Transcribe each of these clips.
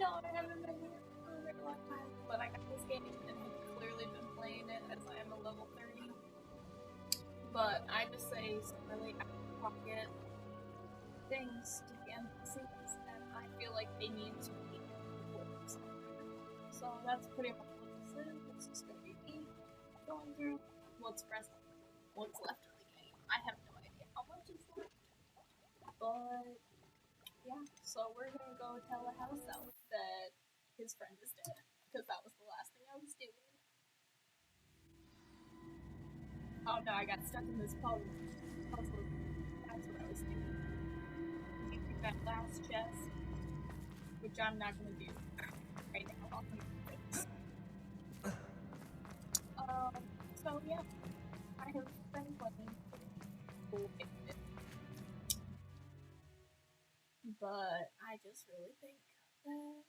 know I haven't been here for a very long time, but I got this game and have clearly been playing it as I am a level 30. But I just say some really out of pocket things to the NPCs, and I feel like they need to be improved. So that's pretty much what this is. It's just gonna be me going through what's present, what's left of the game. I have no idea how much is left, but yeah. So we're gonna go tell a house elf that his friend is dead, because that was the last thing I was doing. Oh no, I got stuck in this puzzle. That's what I was doing. You do that last chest, which I'm not gonna do right now. I'll come to things. So yeah, I have been playing cool with it, but I just really think that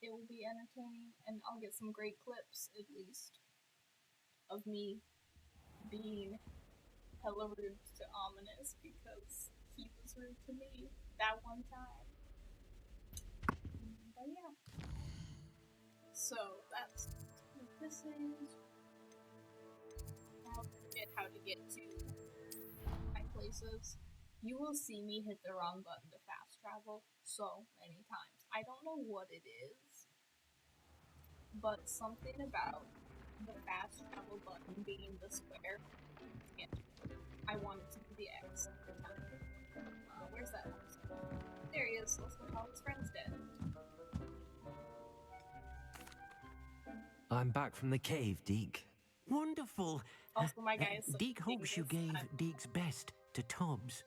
it will be entertaining, and I'll get some great clips at least of me being hella rude to Ominous because he was rude to me that one time. But yeah. So that's what this is. Now forget how to get to my places. You will see me hit the wrong button to fast travel so many times. I don't know what it is, but something about the fast travel button being the square. I want it to be the X every time. Where's that horse? There he is. Let's go tell his friend's dead. I'm back from the cave, Deek. Wonderful. Also, my guy is Deek hopes you gave Deek's best to Tobbs.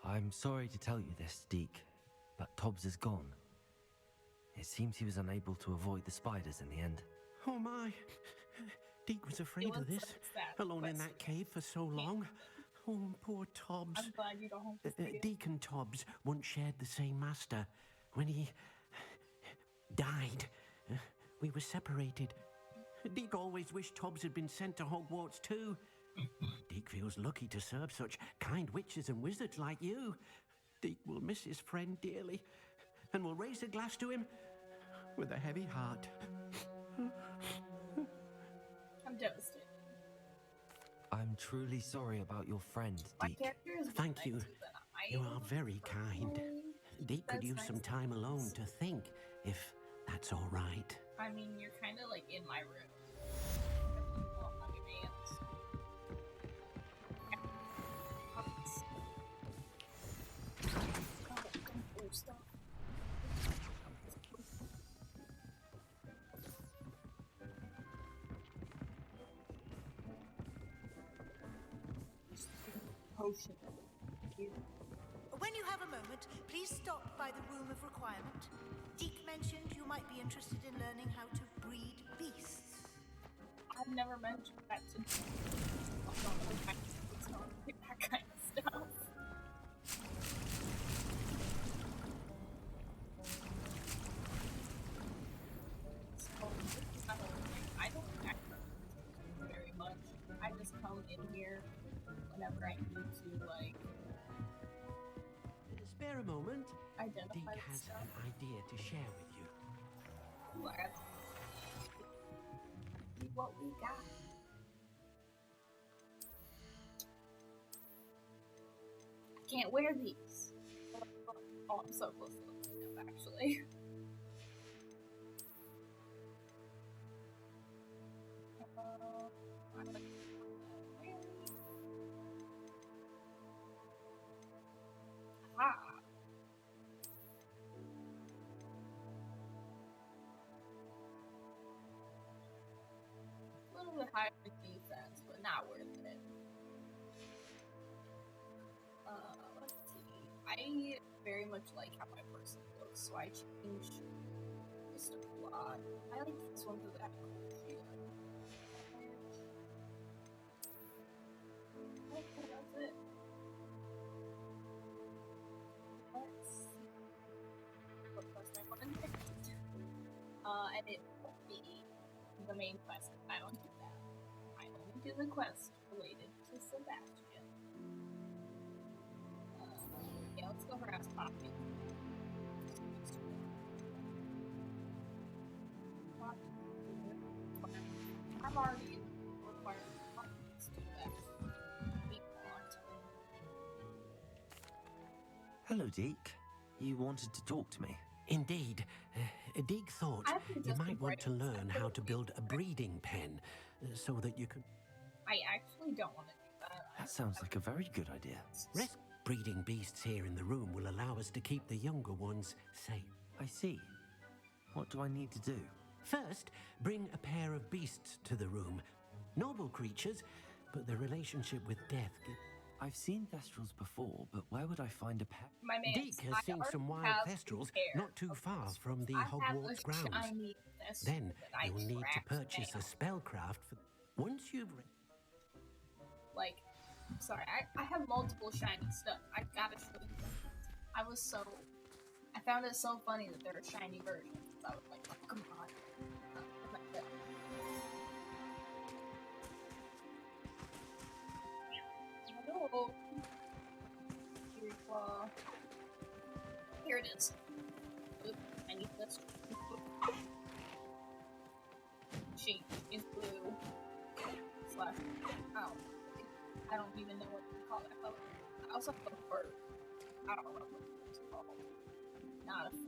I'm sorry to tell you this, Deek, but Tobbs is gone. It seems he was unable to avoid the spiders in the end. Oh my. Deek was afraid of this, alone in that cave for so long. Oh, poor Tobbs. I'm glad you don't have to say Deek and Tobbs once shared the same master. When he died, we were separated. Deek always wished Tobbs had been sent to Hogwarts too. Deek feels lucky to serve such kind witches and wizards like you. Deek will miss his friend dearly, and will raise a glass to him with a heavy heart. I'm devastated. I'm truly sorry about your friend, Deek. Thank you. You are very kind. Deek could use some time alone to think, if that's all right. I mean, you're kind of like in my room. Potion. When you have a moment, please stop by the Room of Requirement. Deek mentioned you might be interested in learning how to breed beasts. I've never mentioned that to Deek. That kind of stuff. So, this is not a thing. I don't act very much. I just come in here whenever I need to, like... Spare a moment. Identify Deek has stuff. an idea to share with you. Let's see what we got. I can't wear these. Oh, I'm so close to them actually. Aha! A little bit higher defense, but not worth it. Let's see. I very much like how my person looks, so I changed just a lot. I like this one because it has a cool shield. Okay, that's it. Let's see. What quest I want to do next? And it won't be the main quest. I don't do that. I only do the quest related to Sebastian. Yeah, let's go for Ask Poppy. party requires partners to do that. We want. Hello, Deke. You wanted to talk to me. Indeed. Deke thought I think you just might want to embrace learn that. how to build a breeding pen so that you can I actually don't want to do that. That sounds like a very good idea. rest. Breeding beasts here in the room will allow us to keep the younger ones safe. I see. What do I need to do? First, bring a pair of beasts to the room. Noble creatures, but their relationship with death. I've seen Thestrals before, but where would I find a pet? My man, Deke has seen some wild Thestrals not too far from the Hogwarts grounds. Then you'll need to purchase a spellcraft for. Once you've. Like, sorry, I have multiple shiny stuff. I gotta show you. I found it so funny that there are shiny versions. I was like, oh, come on. Hello. Here it is. Oops, I need this. She is blue. Slash. Ow. I don't even know what to call that color. I also have a bird. I don't remember what it's called. Not a bird.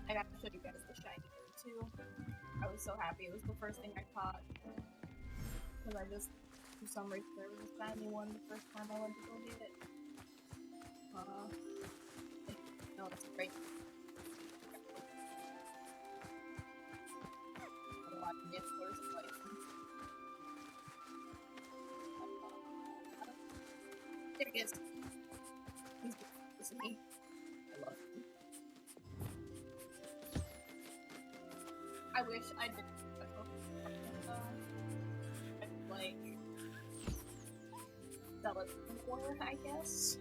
I got to show you guys the shiny bird too. I was so happy. It was the first thing I caught. Because I just, for some reason, there was a shiny one the first time I went to go get it. No, it's great. A lot of nibblers and license. There he is. He's beautiful, isn't he? I love him. I wish I did like sell it more, I guess.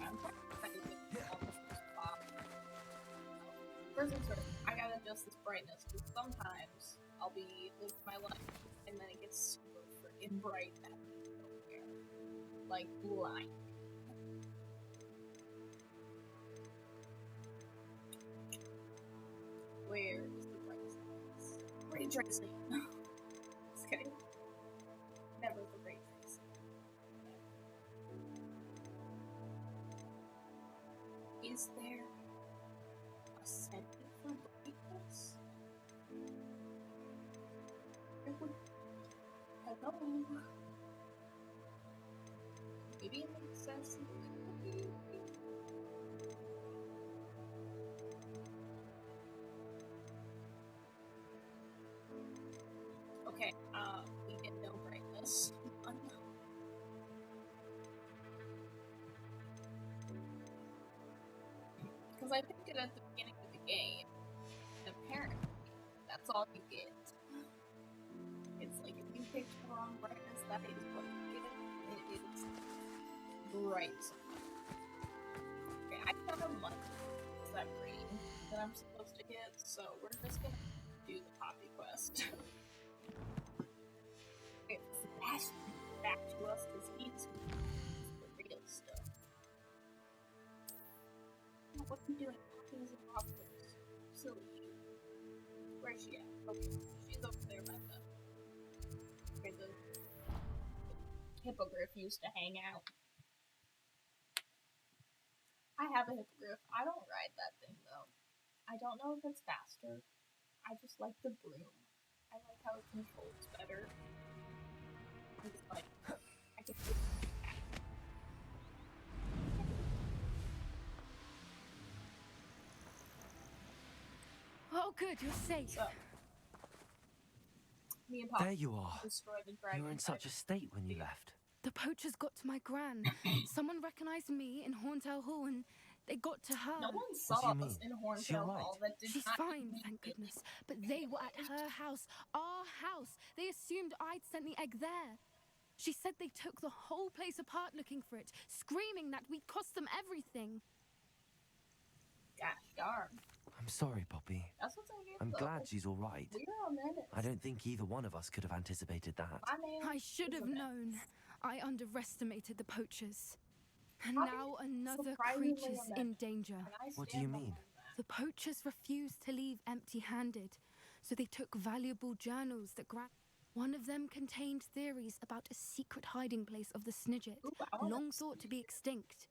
I'm trying to first things first, I gotta adjust this brightness because sometimes I'll be living my life and then it gets super freaking bright at me over here. Like blind. Where is the brightness? Ray tracing. Just kidding. Never the ray tracing. Is there a setting for brightness? Hello? Maybe it makes sense. Okay, we get no brightness. Because I picked it at the beginning of the game, and apparently, that's all you get. It's like, if you pick the wrong brightness, that is what you get. It is bright. Okay, I don't know much of that green that I'm supposed to get, so we're just gonna do the Poppy quest. Okay, flash back to us because he's the real stuff. What are you doing? Poppy's in Hogwarts. Silly you. Where's she at? Okay, she's over there by the where the hippogriff used to hang out. I have a hippogriff. I don't ride that thing though. I don't know if it's faster. I just like the broom. I like how it controls better. It's like I can. Oh, good, you're safe. So, me and Pop There you are. destroyed the dragon. You were in such a state when you left. The poachers got to my gran. Someone recognized me in Horntail Hall and they got to her. No one What saw do you us mean? in Is she Horntail alright? Hall that did She's not fine, thank goodness. But they were at her house, our house. They assumed I'd sent the egg there. She said they took the whole place apart looking for it, screaming that we'd cost them everything. Gosh darn. I'm sorry, Poppy. That's what's in here. I'm though. glad she's all right. We're a minute. I don't think either one of us could have anticipated that. My man I should is have a menace. known. I underestimated the poachers. And How now another surprisingly creature's on that- in danger. and I What do stand you behind mean? that. The poachers refused to leave empty-handed, so they took valuable journals that one of them contained theories about a secret hiding place of the Snidget, Ooh, I wanna long thought to be extinct.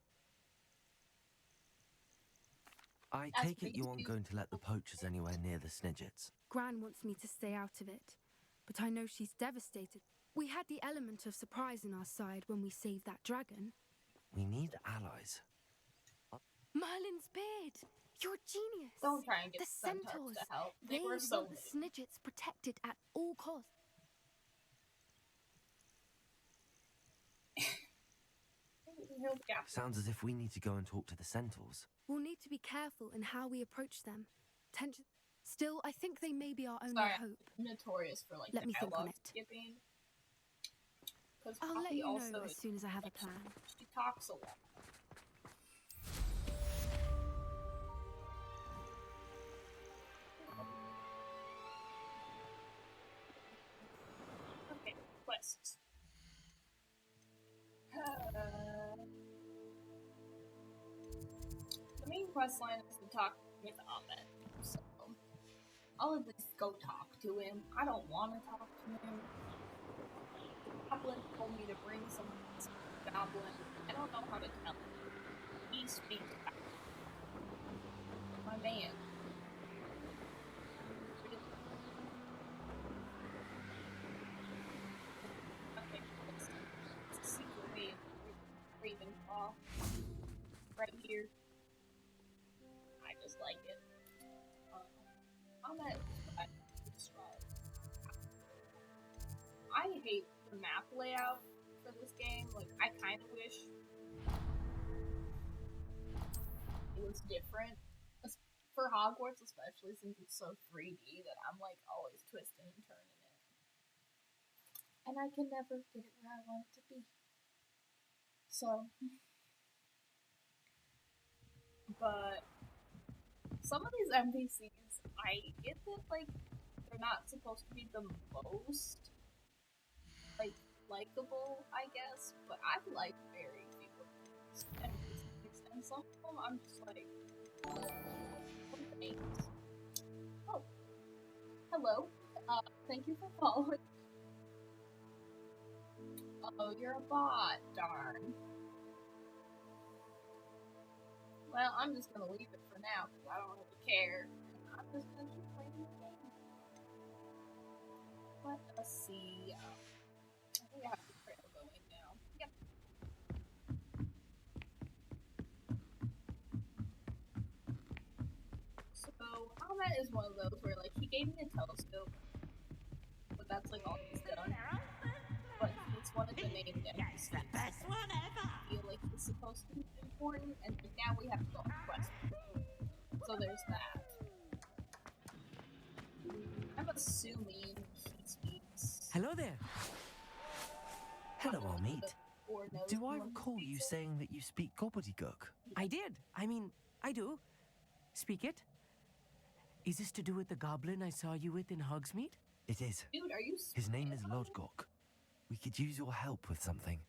I That's take it you aren't pretty- going to let the poachers anywhere near the Snidgets. Gran wants me to stay out of it, but I know she's devastated. We had the element of surprise on our side when we saved that dragon. We need allies. Merlin's beard! You're a genius! Don't try and get The Centaurs centaurs! to help. They were so want the Snidgets protected at all costs. Sounds as if we need to go and talk to the Centaurs. We'll need to be careful in how we approach them. Still, I think they may be our only Sorry, hope. notorious for like Let me think on dialogue it. skipping. Because I'll let Poppy you know also as soon as I have a plan. she talks a lot. Okay, quests. The main quest line is to talk with Ahmed, so I'll at least go talk to him. I don't want to talk to him. The goblin told me to bring some goblin. I don't know how to tell him. He speaks back. My man. Okay, it's a secret way of Ravenclaw. Right here. I just like it. I'm at I hate the map layout for this game. Like, I kind of wish it was different. For Hogwarts, especially since it's so 3D that I'm like always twisting and turning it. And I can never get it where I want it to be. So, but some of these NPCs, I get that, like, they're not supposed to be the most, like, likable, I guess, but I like very few of these NPCs, and some of them I'm just like, what are the names? Oh, hello, thank you for following. Oh, you're a bot, darn. Well, I'm just gonna leave it for now, because I don't really care. I'm just gonna keep playing the game. Let us see. I think I have the trail going now. Yep. So, Ahmed is one of those where, like, he gave me a telescope, but that's, like, all he's done. But he's one of the named NPCs. the best one ever! I feel like he's supposed to be important, and now we have to go on a quest. So there's that. I'm assuming he speaks. Hello there. Hello, Amit. Or knows Do I someone who recall you speaks it. saying that you speak gobbledygook? I did. I mean, I do. Speak it. Is this to do with the goblin I saw you with in Hogsmeade? It is. Dude, are you His name is speaking about it? Lodgok. We could use your help with something.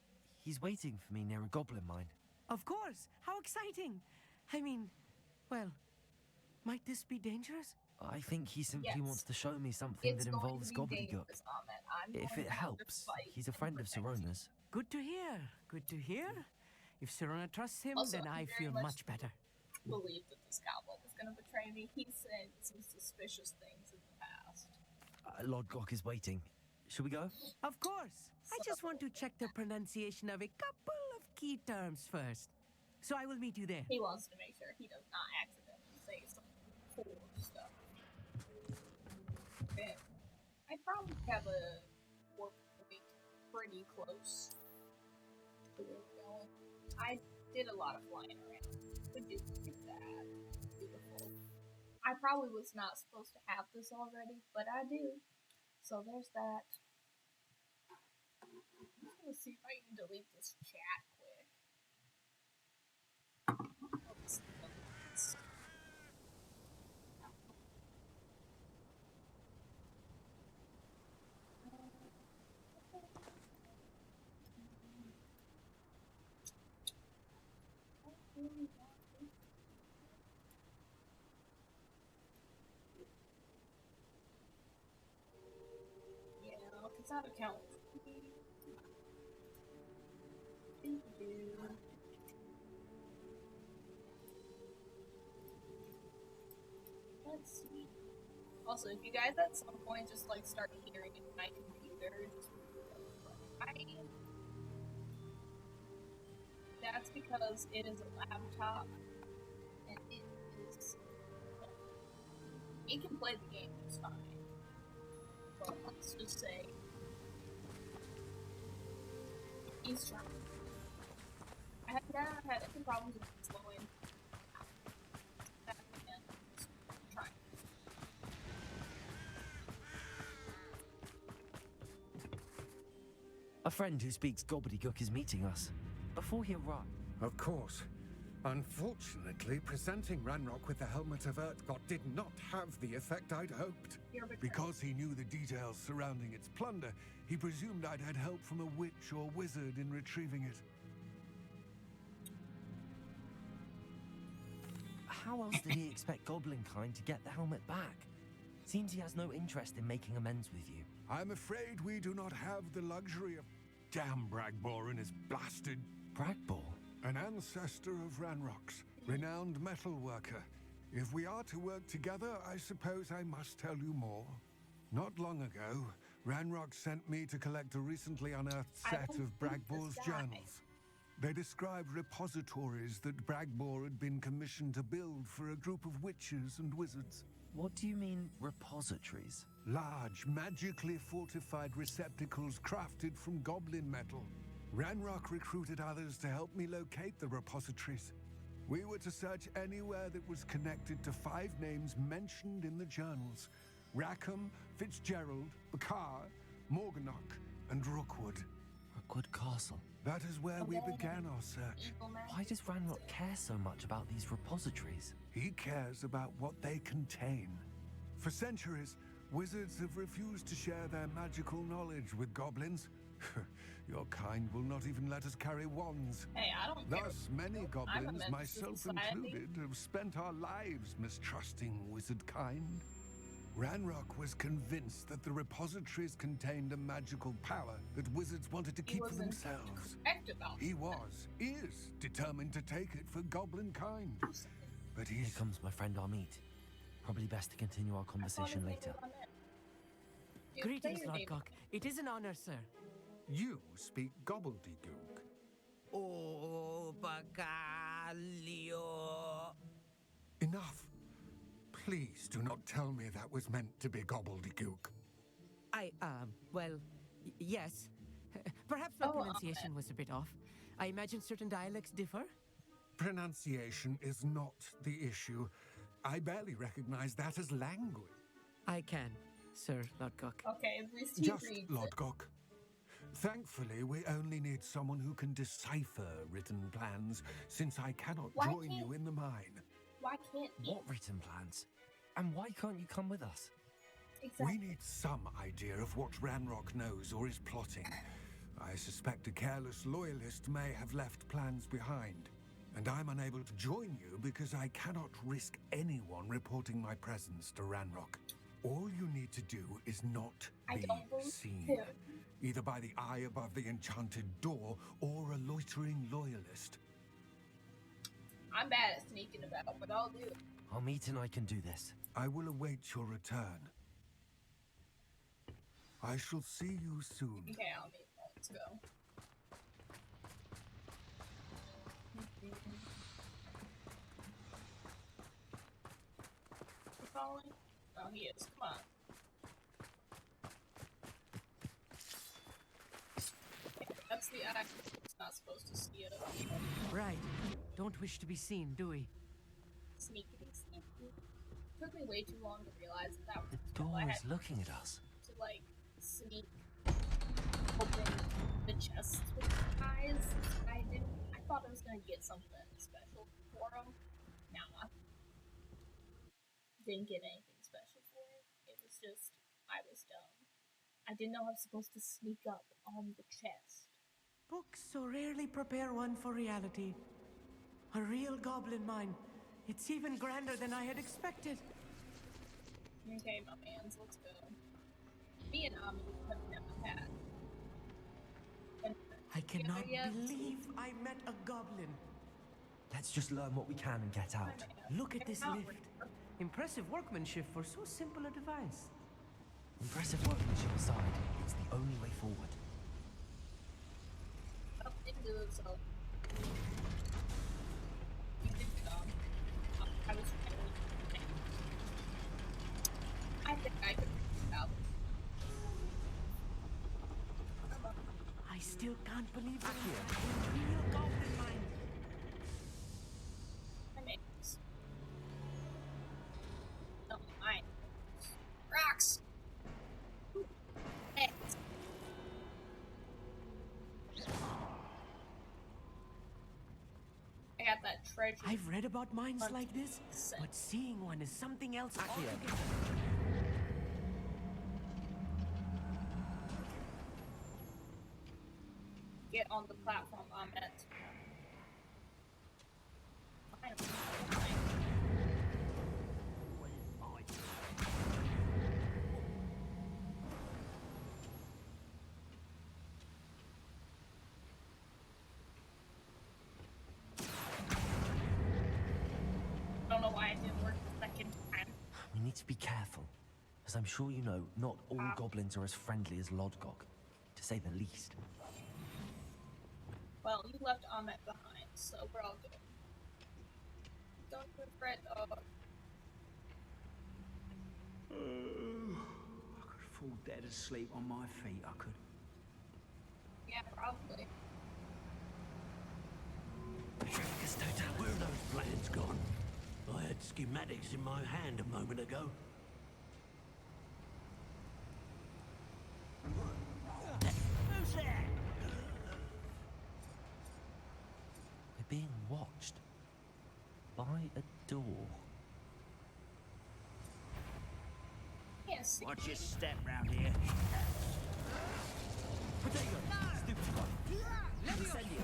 He's waiting for me near a goblin mine. Of course. How exciting. I mean, well, might this be dangerous? I think he simply Yes. wants to show me something It's that going involves to be gobbledygook. dangerous, Ahmed. I'm If going it to have to helps, fight he's a and friend of protect you. Sirona's. Good to hear. Good to hear. If Sirona trusts him, Also, then he I very feel much much better. Believe that this goblin is going to betray me. He said some suspicious things in the past. Lodgok is waiting. Should we go? Of course. I just want to check the pronunciation of a couple of key terms first. So I will meet you there. He wants to make sure he does not accidentally say some cool stuff. Okay. I probably have a warp point pretty close to where we're going. I did a lot of flying around. Could do that. Beautiful. I probably was not supposed to have this already, but I do. So there's that. Let's see if I can delete this chat quick. Oops. that account? Thank you. Let's see. Also, if you guys at some point just like start hearing my computer, just that's because it is a laptop and it is. It can play the game just fine. But let's just say he's trying. I have never had any problems with slowing. Trying. A friend who speaks gobbledygook is meeting us. Before he arrived, Of course. Unfortunately, presenting Ranrock with the Helmet of Urtkot did not have the effect I'd hoped. You're a bit Because he knew the details surrounding its plunder, he presumed I'd had help from a witch or wizard in retrieving it. how else did he expect Goblinkind to get the helmet back? Seems he has no interest in making amends with you. I'm afraid we do not have the luxury of... Damn Bragbor and his blasted... Bragbor? An ancestor of Ranrock's, renowned metal worker. If we are to work together, I suppose I must tell you more. Not long ago, Ranrock sent me to collect a recently unearthed set of Bragbor's journals. They described repositories that Bragbor had been commissioned to build for a group of witches and wizards. What do you mean, repositories? Large, magically fortified receptacles crafted from goblin metal. Ranrock recruited others to help me locate the repositories. We were to search anywhere that was connected to 5 names mentioned in the journals. Rackham, Fitzgerald, Bakar, Morganach, and Rookwood. Rookwood Castle. That is where we began our search. Why does Ranrock care so much about these repositories? He cares about what they contain. For centuries, wizards have refused to share their magical knowledge with goblins. Your kind will not even let us carry wands. Hey, I don't care. Thus, many I'm a goblins, menace to myself society. included, have spent our lives mistrusting wizard kind. Ranrock was convinced that the repositories contained a magical power that wizards wanted to He keep for wasn't themselves. correct about He is determined to take it for goblin kind. But Here he's... comes my friend Amit. Probably best to continue our conversation later. Greetings, Lodgok. It is an honor, sir. You speak gobbledygook. Oh, Bacalio. Enough. Please do not tell me that was meant to be gobbledygook. Well, yes. Perhaps my Oh, pronunciation was a bit off. I imagine certain dialects differ. Pronunciation is not the issue. I barely recognize that as language. I can, Sir Lodgok. Okay, at least he Just reads it. Lodgok. Thankfully, we only need someone who can decipher written plans, since I cannot Why join you can't- in the mine. Why can't he? What written plans? And why can't you come with us? Exactly. We need some idea of what Ranrock knows or is plotting. I suspect a careless loyalist may have left plans behind. And I'm unable to join you because I cannot risk anyone reporting my presence to Ranrock. All you need to do is not I be don't believe seen. him. Either by the eye above the enchanted door or a loitering loyalist. I'm bad at sneaking about, but I'll do it. Amit and I can do this. I will await your return. I shall see you soon. Okay, I'll meet him. Let's go. You following? Oh, he is. Come on. Okay, that's the act. It's not supposed to see it. Right. Don't wish to be seen, do we? Sneaky, sneaky. Took me way too long to realize that that was The all I door had is looking at us. to like sneak open the chest with my eyes. I thought I was gonna get something special for him. Nah. Didn't get anything special for it. It was just I was dumb. I didn't know I was supposed to sneak up on the chest. Books so rarely prepare one for reality. A real goblin mine. It's even grander than I had expected. Okay, my mans, let's go. me and Ami have never had. And I cannot yet. believe I met a goblin. Let's just learn what we can and get out. Look at this Out. lift. Impressive workmanship for so simple a device. Impressive workmanship aside, it's the only way forward. Up into the cell. You did I was I think I could figure it out. I still can't believe that here. Real goblin mind. I made this. No, mine. Rocks! Ooh, eggs. I got that treasure. I've read about mines Hunt. like this, but seeing one is something else altogether. Get on the platform I'm at. Finally. I don't know why it didn't work the second time. We need to be careful. As I'm sure you know, not all goblins are as friendly as Lodgok, to say the least. Well, you left Ahmet behind, so we're all good. Don't regret, I could fall dead asleep on my feet, I could. yeah, probably. Where are those plans gone? I had schematics in my hand a moment ago. Who's there? We're being watched. By a door. Can't see. Watch your step round here. Potato! Stupid squad! Let me send you!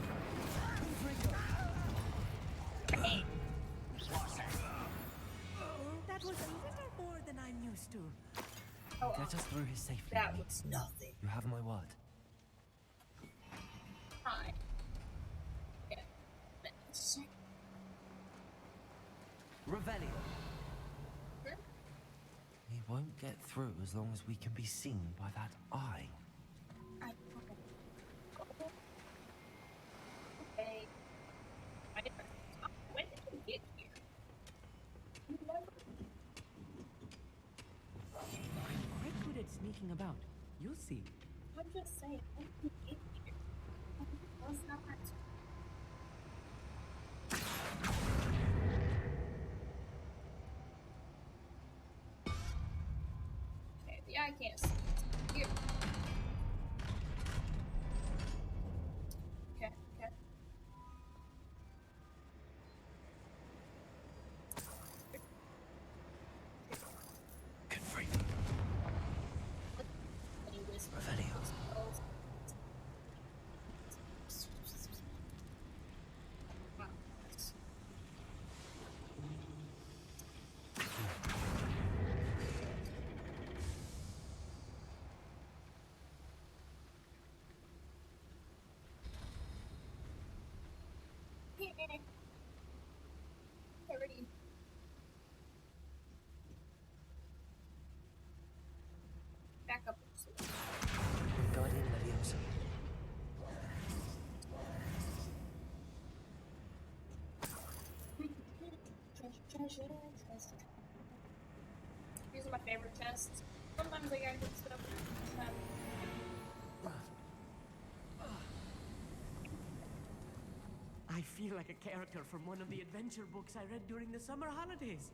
That was a little more than I'm used to. Oh, Get us through here safely. that Amit. was nothing. You have my word. Hi. Yeah. Let's check. Revelio. We won't get through as long as we can be seen by that eye. I okay. When did you get here? You never. I'm quite good at sneaking about. You'll see. I'm just saying, when did you get here? Was not. Okay, the eye can't see. Here. Okay, okay. Good freak. Any whisper Revelio. spells? Wow, that's- Already. Back up. Guardian Leviosa. Treasure. These are my favorite chests. Sometimes I gotta get stuff. I feel like a character from one of the adventure books I read during the summer holidays.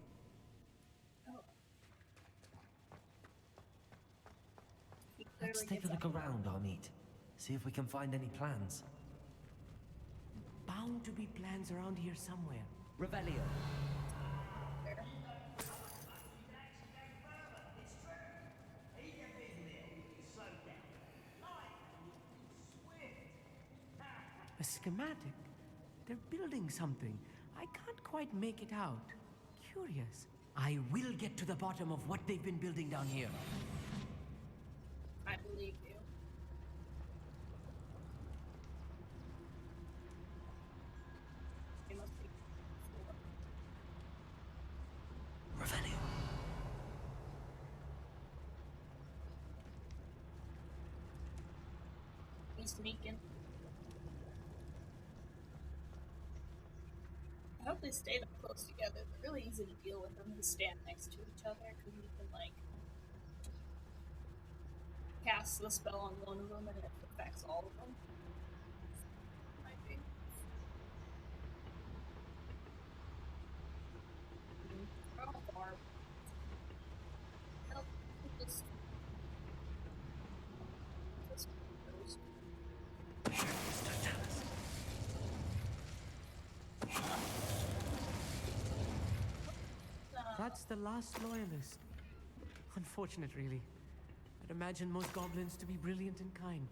Let's take a look around, Amit. See if we can find any plans. Bound to be plans around here somewhere. Revelio. A schematic? They're building something. I can't quite make it out. Curious. I will get to the bottom of what they've been building down here. believe you. He must be. Revelio. He's sneaking. I hope they stay that close together. They're really easy to deal with them to stand next to each other because you can like cast the spell on one of them and it affects all of them. Might be. Oh, Barb. Help. Just goes. That's the last loyalist. Unfortunate, really. I'd imagine most goblins to be brilliant and kind.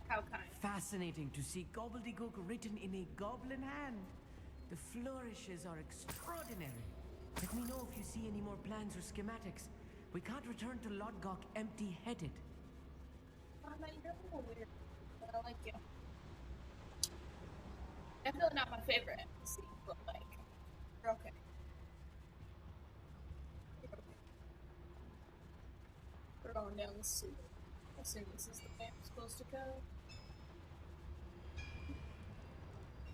How kind. Fascinating to see gobbledygook written in a goblin hand. The flourishes are extraordinary. Let me know if you see any more plans or schematics. We can't return to Lodgok empty-headed. You're a little weird, but I like you. Definitely not my favorite NPC, but like, you're okay. You're okay. We're going down the sewer. I assume this is the way I'm supposed to go.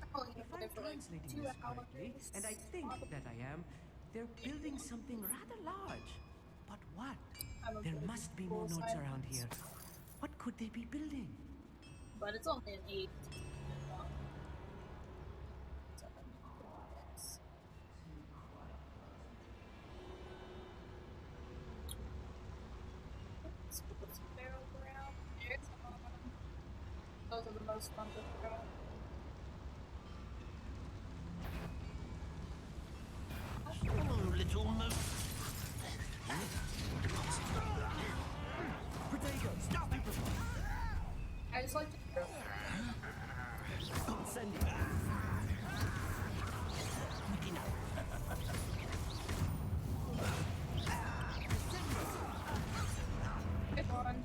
If I'm translating this correctly, and I think that I am, they're building something rather large. But what? There must be more notes around here. What could they be building? But it's only an 8. Let's put some barrels around. There's one. Those are the most fun to throw. Oh, little moose. Protego, stop it! I just like to throw. Send it. Good one.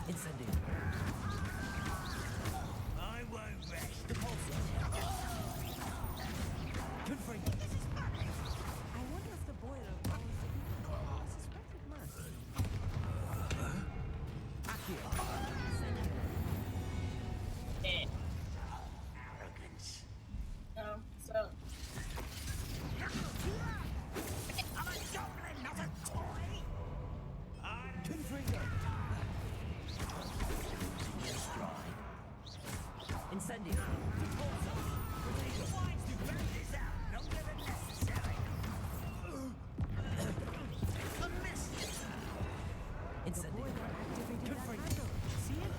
Incendio. I won't rest. Confront. I wonder if the boiler knows. I suspect it must. Accio. Eh. Arrogance. Oh, so. I'm a goblin, not a toy. Confringo. Incendio. Why to burn this out longer than necessary? A miss. Incendio. Boiler activated that Confront. handle. See it?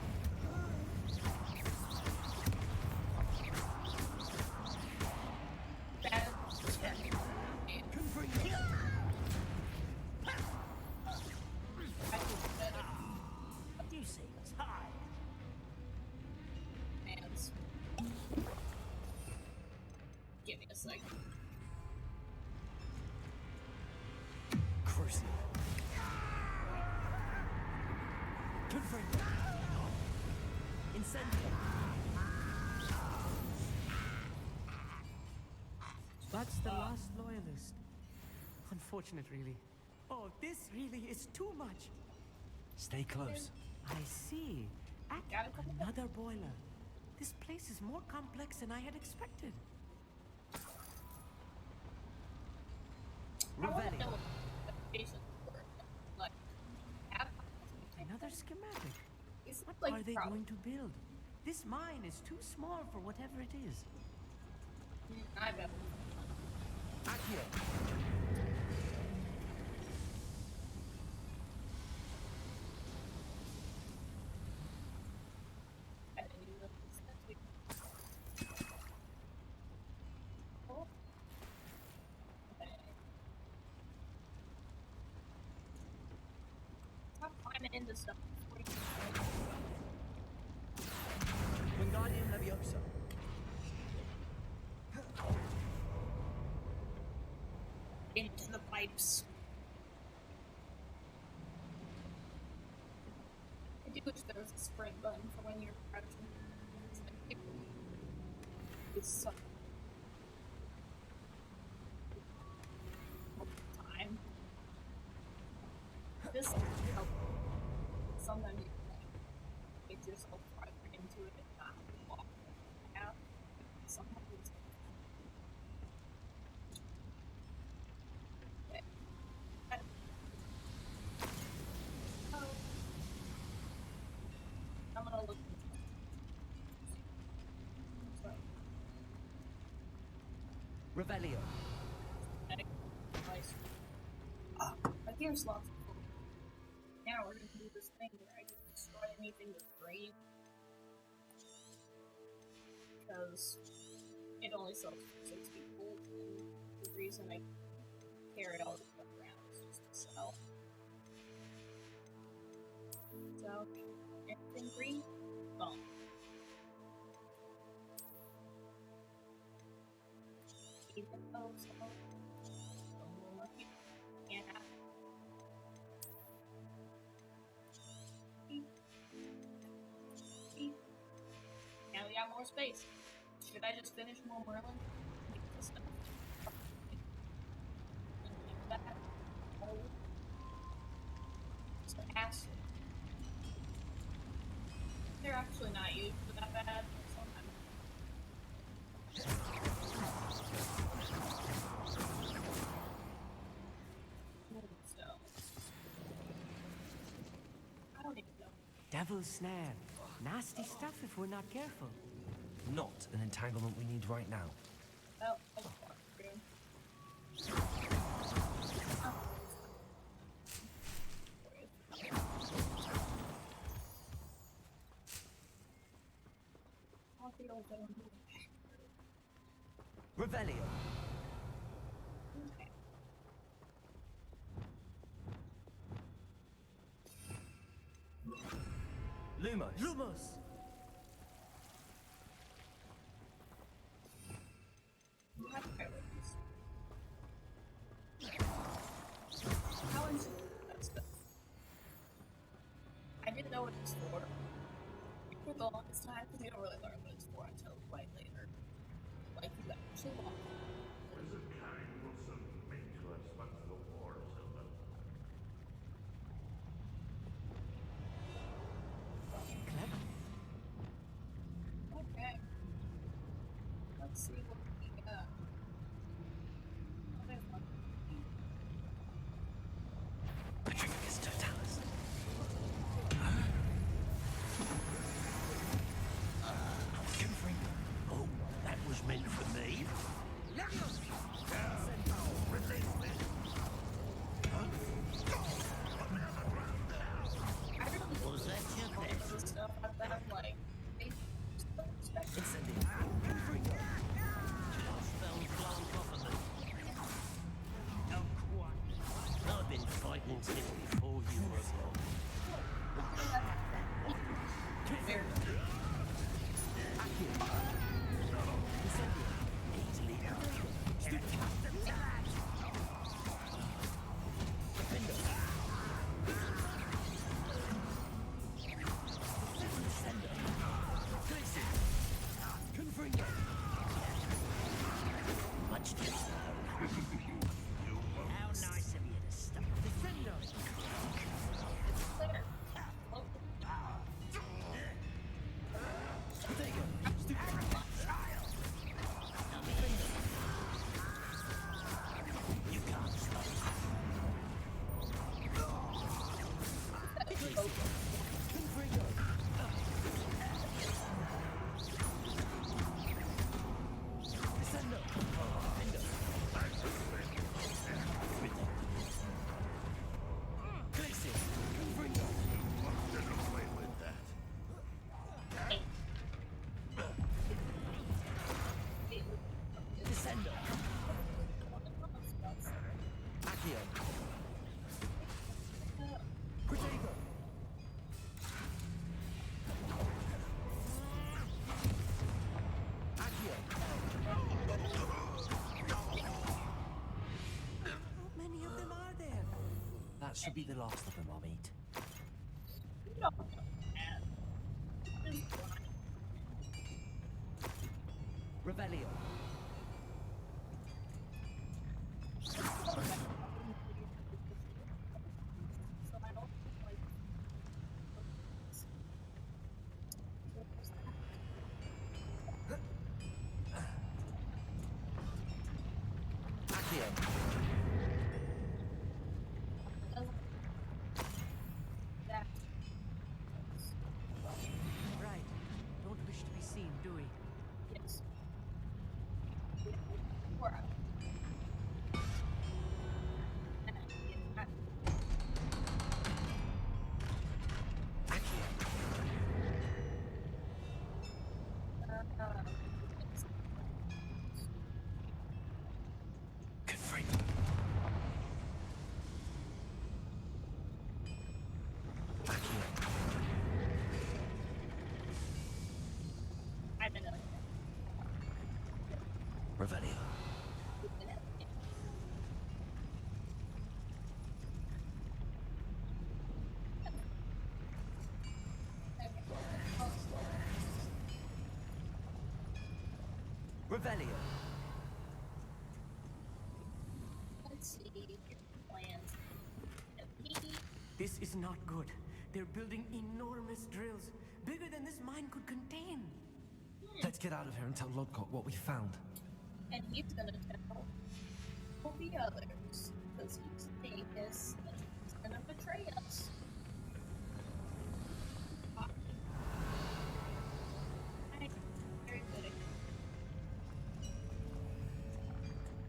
Bad. Confringo. I think it's better. You seem tired. Hands. Give me a second. Crucial. Confringo. Incendio. That's the last loyalist. Unfortunate, really. Oh, this really is too much. Stay close. I see. Got it. Another boiler. This place is more complex than I had expected. I want to Revelio. know what the basic work. Like, have Another schematic. it's What like are they problem. going to build? This mine is too small for whatever it is. I bet. Accio. I didn't even know this next week. Oh. Okay. Stop climbing into stuff before you Wingardium Leviosa. Yipes. I do wish there was a sprint button for when you're crouching. It's so time. This helps. Sometimes you can make yourself right into it and not walk out. Sometimes it's okay. Oh. I'm gonna look. Sorry. Revelio. Nice. My gear's lost. Now we're gonna do this thing where I can destroy anything with green. Because it only sells for 60 gold, and the reason I carry all this stuff around is just to sell. So, anything green? Boom. Even though so, can't have it. Now we got more space. Should I just finish more Merlin? Take this stuff. Leave that. Oh. Some acid. They're actually not used for that bad. Sometimes. So. I don't even know. Devil's snare. Nasty stuff if we're not careful. Not an entanglement we need right now. Oh, oh, fuck. Revelio. Okay. Lumos! Lumos! How is that stuff? I didn't know what it's for. For the longest time, because you don't really learn what it's for until quite later. Like, you actually walk. Clever. Okay. Let's see what we got. Oh, there's one. Petrificus Totalis. Oh, that was meant for me. I really Was that your best? this stuff at that, like, they just don't expect it. I've been fighting since before you were born. Fair. Easily much too slow. How nice of you to stop. Defender! That should be the last of them, Amit. You don't know that. Just lying. Revelio. So I don't like. Accio. That Right. Don't wish to be seen, do we? yes. We're out. Confront. Accio. I've been Revelio. Revelio. Let's see your plans. This is not good. They're building enormous drills, bigger than this mine could contain. Let's get out of here and tell Lodcock what we found. And he's gonna tell all the others, because he's famous and he's gonna betray us. Very good at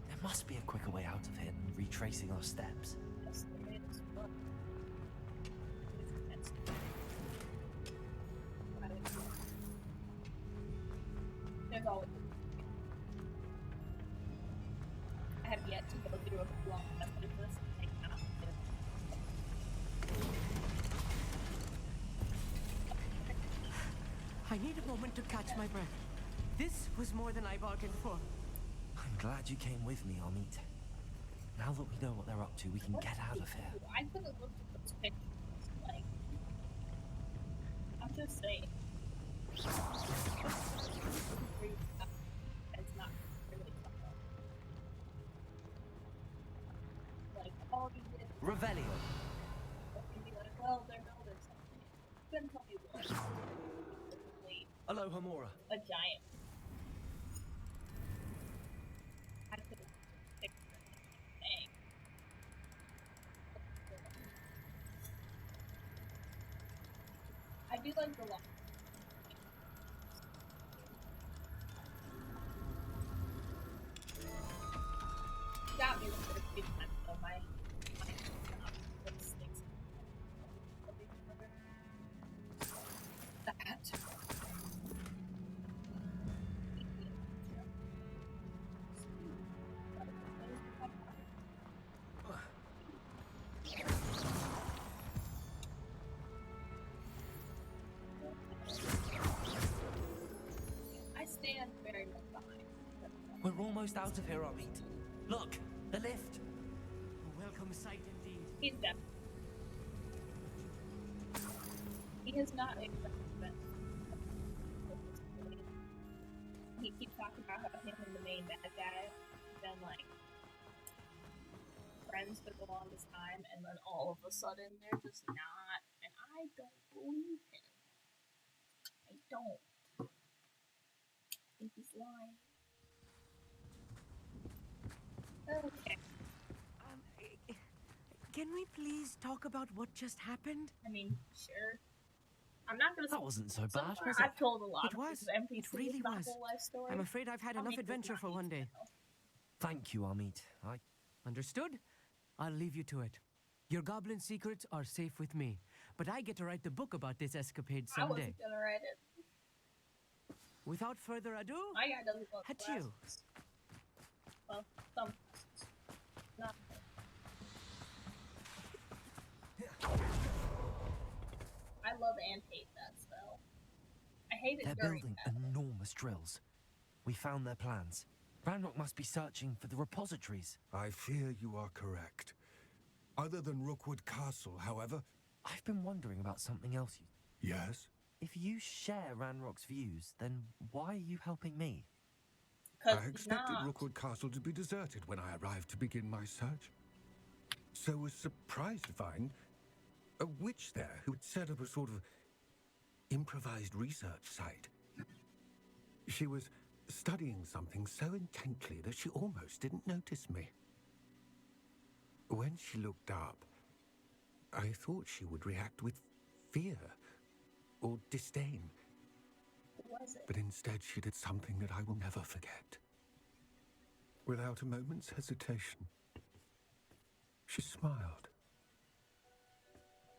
There must be a quicker way out of here than retracing our steps. this. There is, but there's always. I have yet to go through a long method of this. I cannot do it. I need a moment to catch my breath. This was more than I bargained for. I'm glad you came with me, Amit. Now that we know what they're up to, we can get out of here. I could have looked at those pictures. Like, I'm just saying. It's not really fun. Like, all you did Revelio. was be like, well, they're building something. Couldn't tell me what. Specifically, Hello, Hamura. a giant. I could have picked anything. I do like the long. Got me the first few times though, my sticks. That. I stand very much behind. We're almost out of here, Amit. Look, the lift. A welcome sight indeed. He's deaf. He has not accepted it. He keeps talking about how him and the main bad guy have been like friends for the longest time, and then all of a sudden they're just not. And I don't believe him. I don't. I think he's lying. Okay. Can we please talk about what just happened? I mean, sure. I'm not gonna. That wasn't so So bad, far, was it? I've told a lot It of was. this NPCs It really about was. whole life story. I'm afraid I've had I'll enough make this adventure not for one day. detailed. Thank you, Amit. Understood? I'll leave you to it. Your goblin secrets are safe with me, but I get to write the book about this escapade I someday. wasn't gonna write it. Without further ado, My guy doesn't love adieu. glasses. Well, some. Not. I love and hate that spell. I hate it They're during building that. enormous drills. We found their plans. Ranrock must be searching for the repositories. I fear you are correct. Other than Rookwood Castle, however. I've been wondering about something else. Yes? If you share Ranrock's views, then why are you helping me? I expected Rookwood Castle to be deserted when I arrived to begin my search. So was surprised to find a witch there who had set up a sort of improvised research site. She was studying something so intently that she almost didn't notice me. When she looked up, I thought she would react with fear or disdain. What was it? But instead she did something that I will never forget. Without a moment's hesitation, she smiled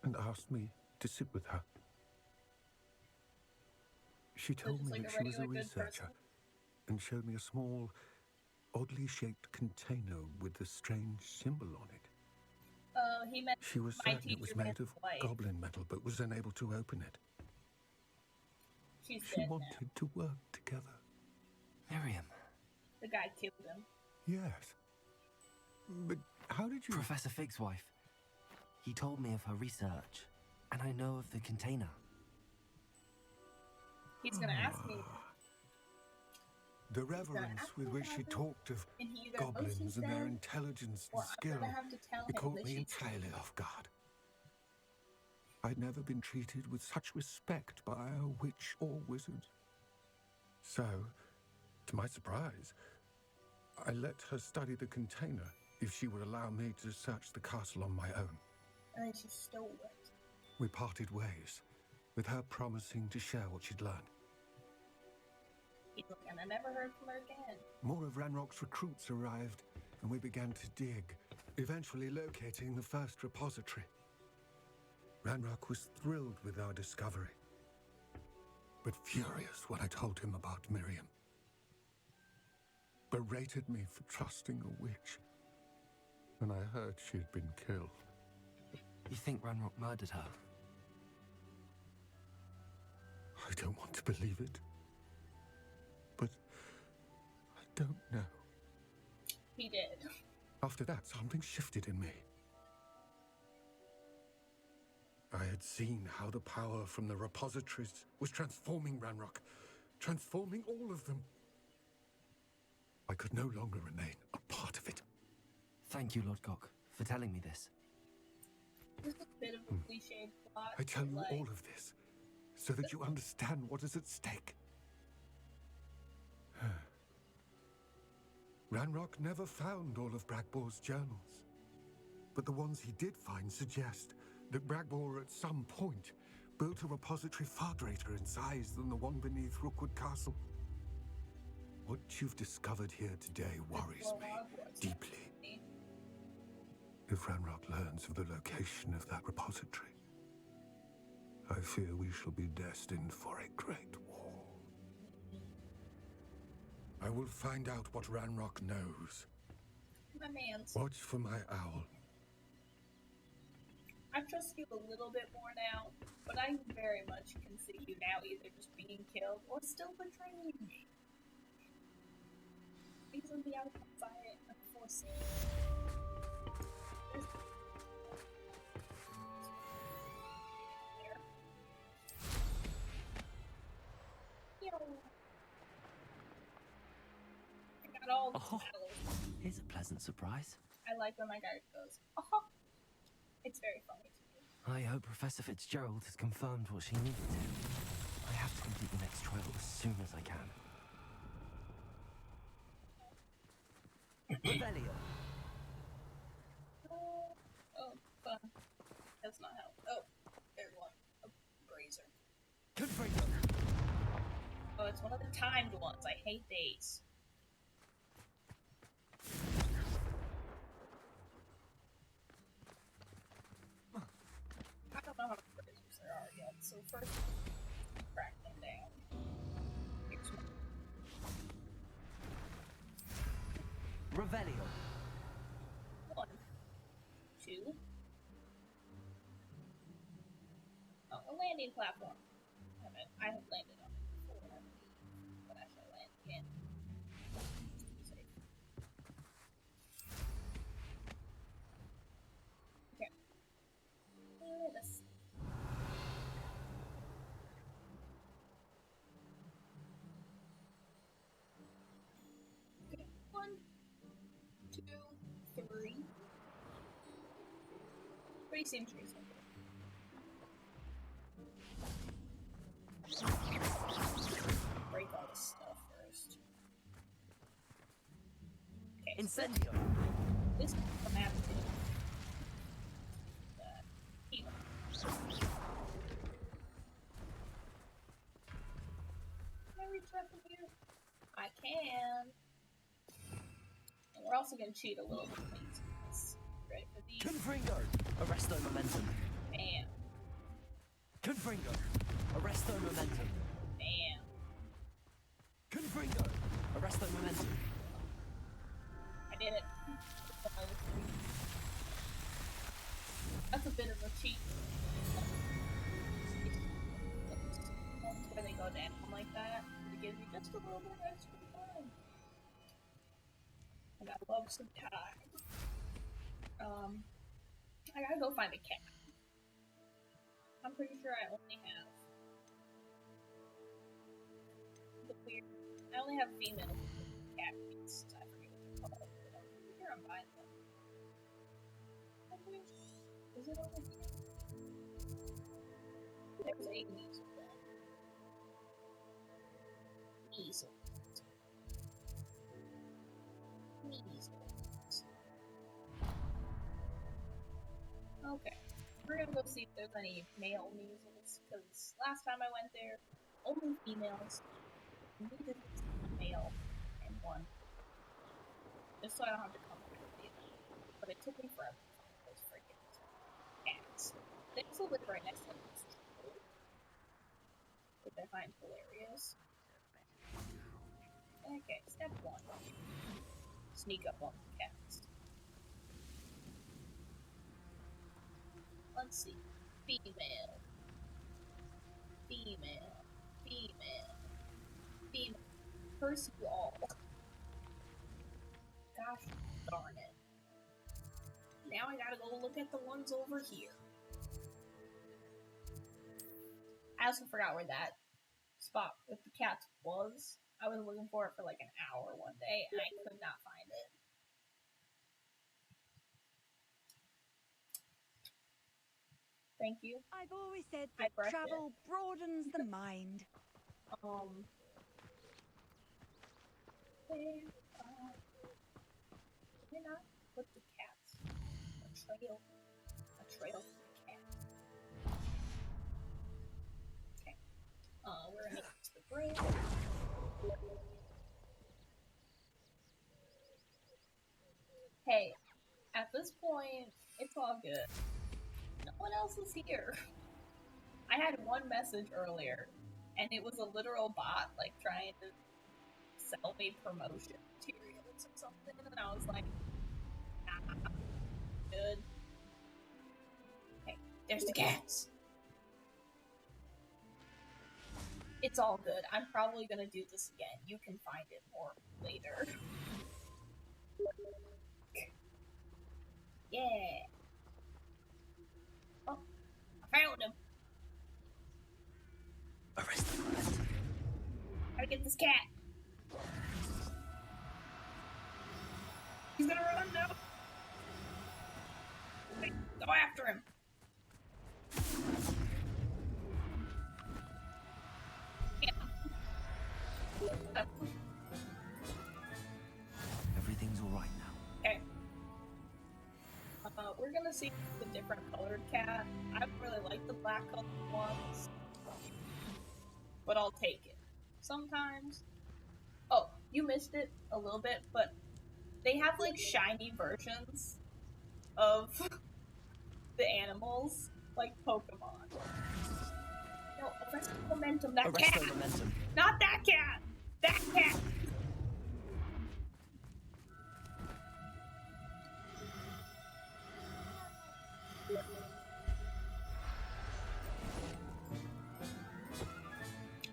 and asked me to sit with her. She told me that she was a researcher and showed me a small, oddly shaped container with a strange symbol on it. He meant she was certain it was made of goblin metal, but was unable to open it. She wanted to work together. Miriam. The guy killed him. Yes. But how did you... Professor Fig's wife. He told me of her research, and I know of the container. He's gonna ask me. The reverence with which she talked of goblins and their intelligence and skill, it caught me entirely off guard. I'd never been treated with such respect by a witch or wizard. So, to my surprise, I let her study the container if she would allow me to search the castle on my own. And then she stole it. We parted ways, with her promising to share what she'd learned. And I never heard from her again. More of Ranrock's recruits arrived, and we began to dig, eventually locating the first repository. Ranrock was thrilled with our discovery, but furious when I told him about Miriam. Berated me for trusting a witch, and I heard she'd been killed. You think Ranrock murdered her? I don't want to believe it, but I don't know. He did. After that, something shifted in me. I had seen how the power from the repositories was transforming Ranrock, transforming all of them. I could no longer remain a part of it. Thank you, Lord Cock, for telling me this. This is a bit of a cliched plot. I tell you all of this so that you understand what is at stake. Ranrock never found all of Bragbor's journals, but the ones he did find suggest that Bragbor at some point built a repository far greater in size than the one beneath Rookwood Castle. What you've discovered here today worries me deeply. If Ranrock learns of the location of that repository, I fear we shall be destined for a great war. I will find out what Ranrock knows. My man's. Watch for my owl. I trust you a little bit more now, but I very much can see you now either just being killed or still betraying me. These are the outcomes I am foreseeing. I got all the battles. Here's a pleasant surprise. I like when my guy goes, oh, it's very funny to me. I hope Professor Fitzgerald has confirmed what she needed to. I have to complete the next trial as soon as I can. Revelio. Oh, fun. That's not how. Oh, there's one. A brazier. Confringo. Oh, it's one of the timed ones. I hate these. I don't know how many braziers there are yet, so first, crack them down. Here's one. Revelio. 1, 2. Oh, a landing platform. I have landed on it before, but I shall land again. Safe. Pretty seems reasonable. Break all this stuff first. Okay, Incendio! This is the map. Can I reach that from here? I can. And we're also gonna cheat a little bit. Right for these. Confringo! Arresto momentum. Bam. Confringo! Arresto momentum. Bam. Confringo! Arresto momentum. I did it. That's a bit of a cheat. Where they go down like that, it gives you just a little bit of extra time. And I love some time. I gotta go find a cat. I'm pretty sure I only have the weird. I only have female cat beasts. I forget what they're called. I'm pretty sure I'm buying them. Is it over here? There's a weasel then. Weasel. Weasel. Okay. We're gonna go see if there's any male measles, because last time I went there, only females. We did one male and one. Just so I don't have to come up with it. But it took me forever to find those freaking cats. They also live right next to this, which I find hilarious. Okay, step 1. Sneak up on the cats. Let's see. Female. Female. Female. Female. Curse you all. Gosh darn it. Now I gotta go look at the ones over here. I also forgot where that spot with the cats was. I was looking for it for like an hour one day and I could not find it. Thank you. I've always said that travel broadens the mind. Why not put the cats? A trail for the cat. Okay. We're gonna get to the bridge. Hey, at this point, it's all good. No one else is here. I had one message earlier, and it was a literal bot, like, trying to sell me promotion materials or something, and I was like, nah, good. Hey, there's the cats! It's all good. I'm probably gonna do this again. You can find it more later. Yeah! Oh, I found him! Arrest him. Gotta get this cat! He's gonna run now! Okay, go after him! Yeah. Everything's alright now. Okay. We're gonna see the different colored cat. I don't really like the black colored ones, but I'll take it. Sometimes. Oh, you missed it a little bit, but they have like shiny versions of the animals, like Pokemon. No, arrest momentum, that Arrest cat! momentum. Not that cat! That cat!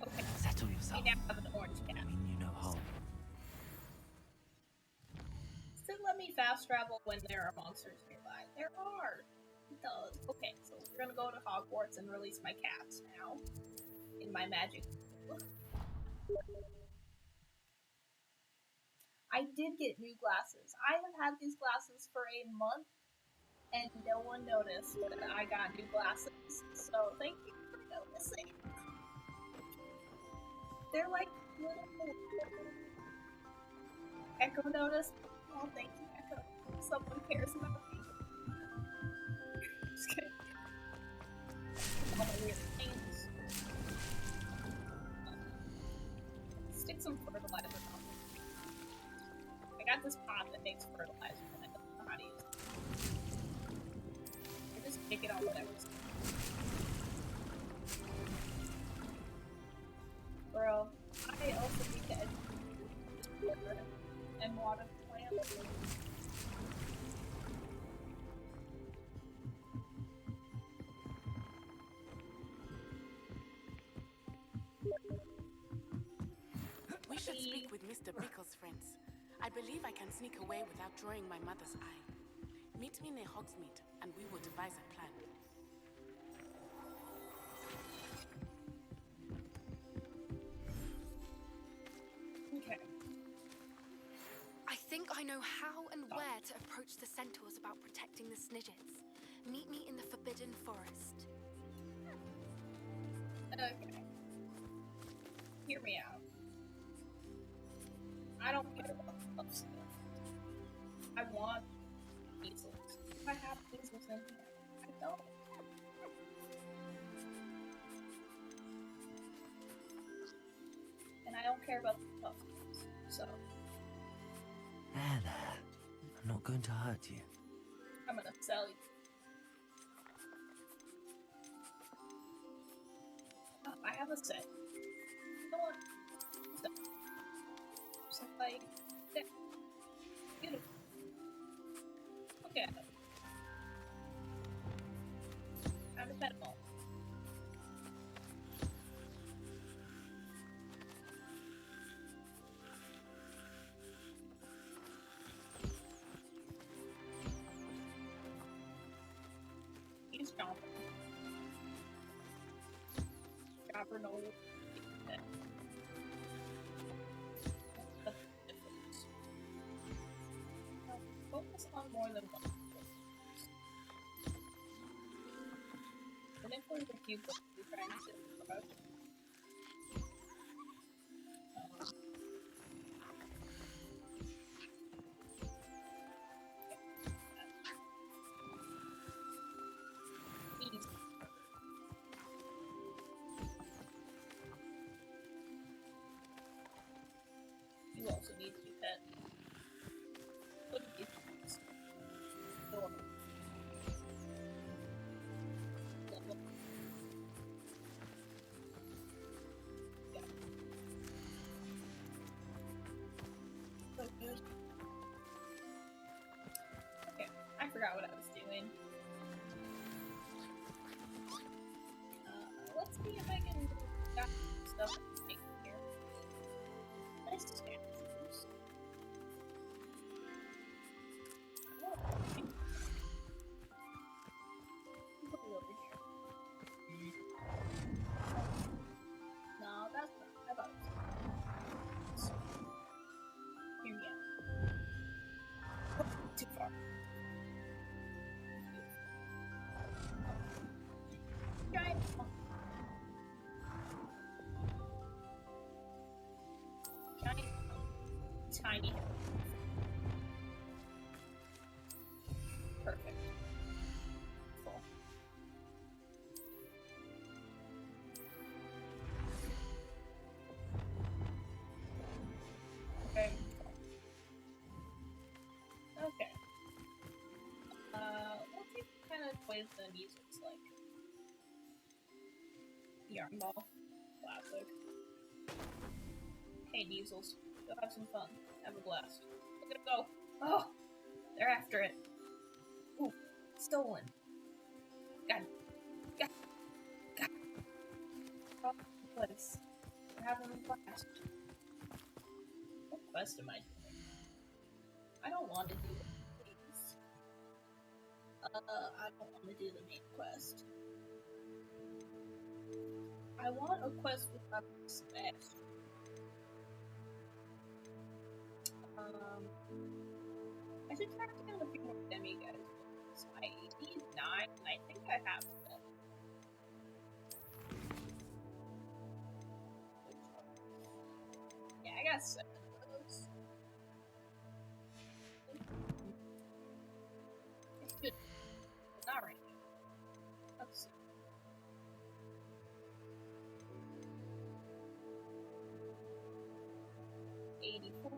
Okay. Settle yourself. We now have an orange cat. I mean you no harm. Does it let me fast travel when there are monsters nearby? There are! It does. Okay, so we're gonna go to Hogwarts and release my cats now. In my magic. I did get new glasses. I have had these glasses for a month, and no one noticed that I got new glasses, so thank you for noticing. They're like little Echo noticed. Oh, thank you, Echo. Someone cares about me. Just kidding. All my weird things. Stick some fertilizer on it. I got this pot that makes fertilizer, and I don't know how to use it. I just pick it on whatever's. Bro, I also need to educate and water plants. We should speak with Mr. Bickle's friends. I believe I can sneak away without drawing my mother's eye. Meet me near Hogsmeade, and we will devise a plan. Okay. I think I know how and where to approach the centaurs about protecting the Snidgets. Meet me in the Forbidden Forest. Okay. Hear me out. I don't care about the stuff. I want measles. I have measles in here. I don't. And I don't care about the tough things, so. There. I'm not going to hurt you. I'm gonna sell you. Oh, I have a set. You know what? Just like that. Beautiful. Look at it. Time to pet them all. He's jumping. Chopper no. Focus on more than one. And if there's a few books you're trying to approach. You also need to be pet. Look at these things. Adorable. Level. Yeah. So good. Okay, I forgot what I was doing. Let's see if I can got stuff here. Let's just get this. Put it over here. No, that's not. I thought it was. Hear me out. Too far. Giant. Giant. Tiny. Perfect. Cool. Okay. Okay. Let's see what kind of plays the music's like. Yarn ball. Classic. Hey, Measles. Go have some fun. Have a blast. Look at it go. Oh! They're after it. Ooh. Stolen. Got it. Got it. Oh, place. We're having a blast. What quest am I doing? I don't want to do the things. I don't want to do the main quest. I want a quest with my smash. I should track down a few more demi guys. So I need 9, and I think I have them. Yeah, I got 7 of those. It's good. It's not right now. Let's see. $84,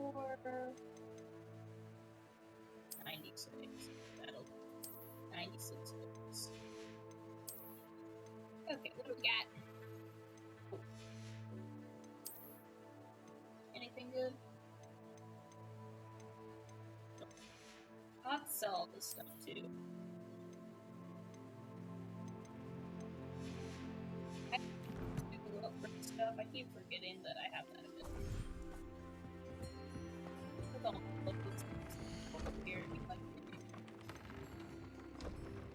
96. That'll 96 goes. Okay, what do we got? Oh. Anything good? No. I'll have to sell all this stuff too. I do upgrade stuff. I keep forgetting that I have that ability. Don't look this over here and be like,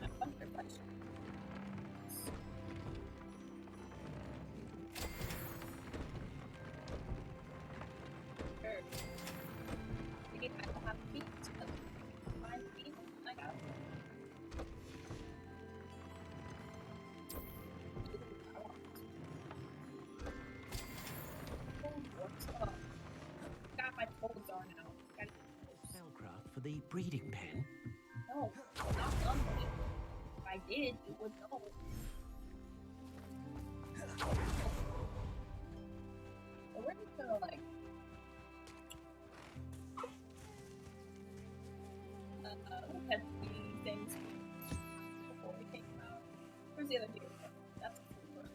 I wonder if I should. Sure. Again, I don't have feet, but find feet, I got it. I want it. Got my folds on now. Spellcraft for the breeding pen? No, not Lumley. If I did, you would know. But we're just gonna like look at these things before we take them out. Where's the other dude? That's a cool one.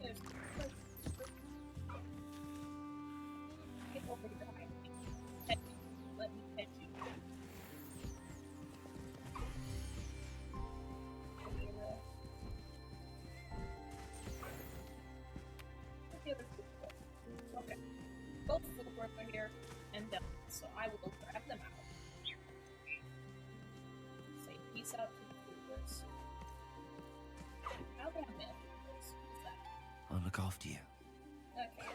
There's get over here behind me. Pet me. Let me pet you. Where's the other food? Okay. Both food are here and done, so I will grab them out. Say peace out to the fooders. How do I mail fooders? What's that? I'll look after you. Okay.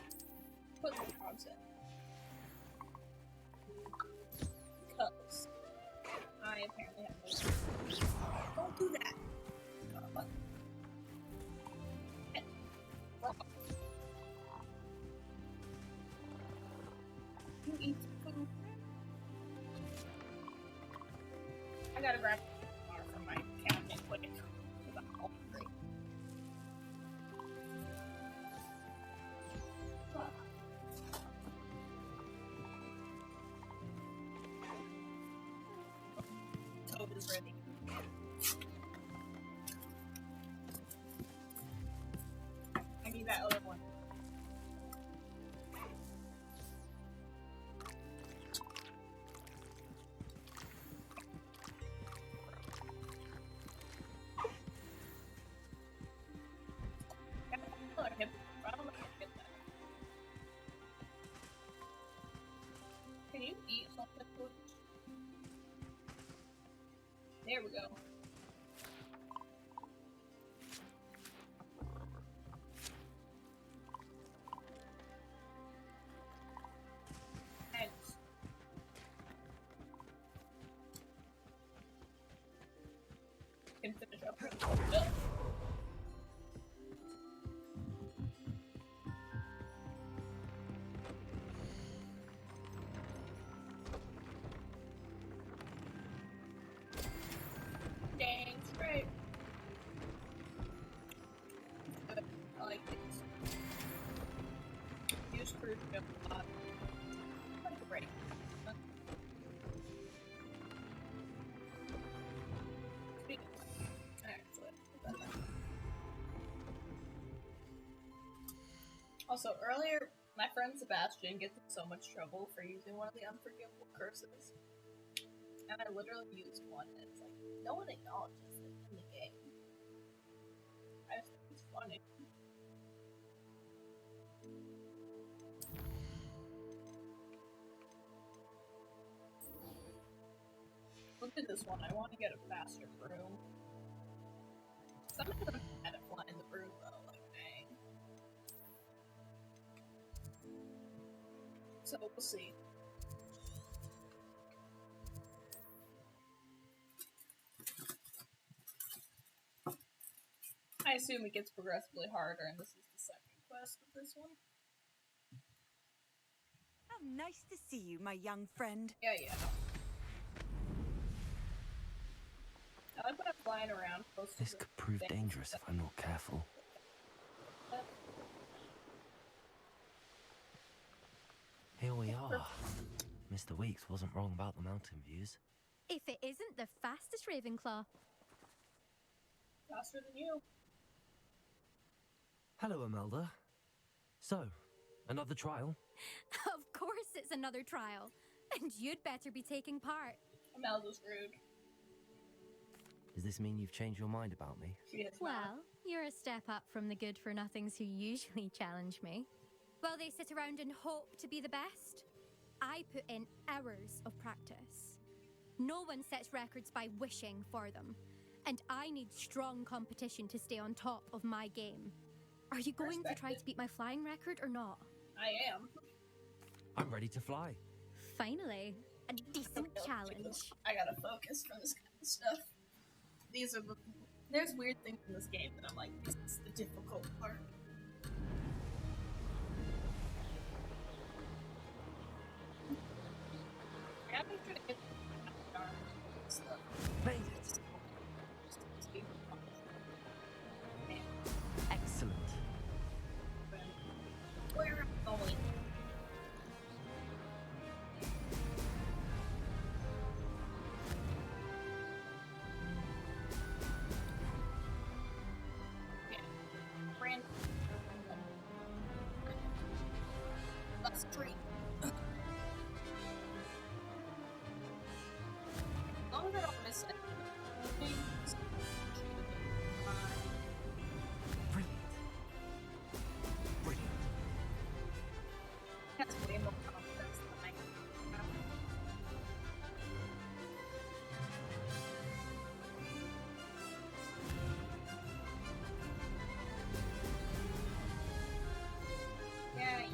Put the cogs in. Because I apparently have no. Don't do that! God. You eat some food. I gotta grab a bar from my cabinet quick. Because I'm hungry. Toad is ready. I need that other one. Can you eat something, Coach? There we go. Thanks. Can finish up. Yep. Dang straight. Good. I like these. Use cruise ship a lot. Like a break. Speaking of, actually, also, earlier, my friend Sebastian gets in so much trouble for using one of the unforgivable curses. And I literally used one, and it's like, no one acknowledges it in the game. I just think it's funny. Look at this one, I want to get a faster broom. Some of them had it fly in the broom though, like dang. So we'll see. I assume it gets progressively harder, and this is the second quest of this one. How nice to see you, my young friend. Yeah. I like when I'm flying around close to This could prove dangerous if I'm not careful. Here we are. Mr. Weeks wasn't wrong about the mountain views. If it isn't the fastest Ravenclaw. Faster than you. Hello, Imelda. So, another trial? Of course it's another trial. And you'd better be taking part. Imelda's rude. Does this mean you've changed your mind about me? Well, you're a step up from the good-for-nothings who usually challenge me. While they sit around and hope to be the best, I put in hours of practice. No one sets records by wishing for them, and I need strong competition to stay on top of my game. Are you going to try to beat my flying record or not? I am. I'm ready to fly. Finally, a decent challenge. I gotta focus for this kind of stuff. There's weird things in this game that I'm like, this is the difficult part. I gotta make sure to get stuff. Made it! Excellent. Where am I going? Street. As long as I don't miss it. Brilliant. That's way more confidence than I have. Yeah.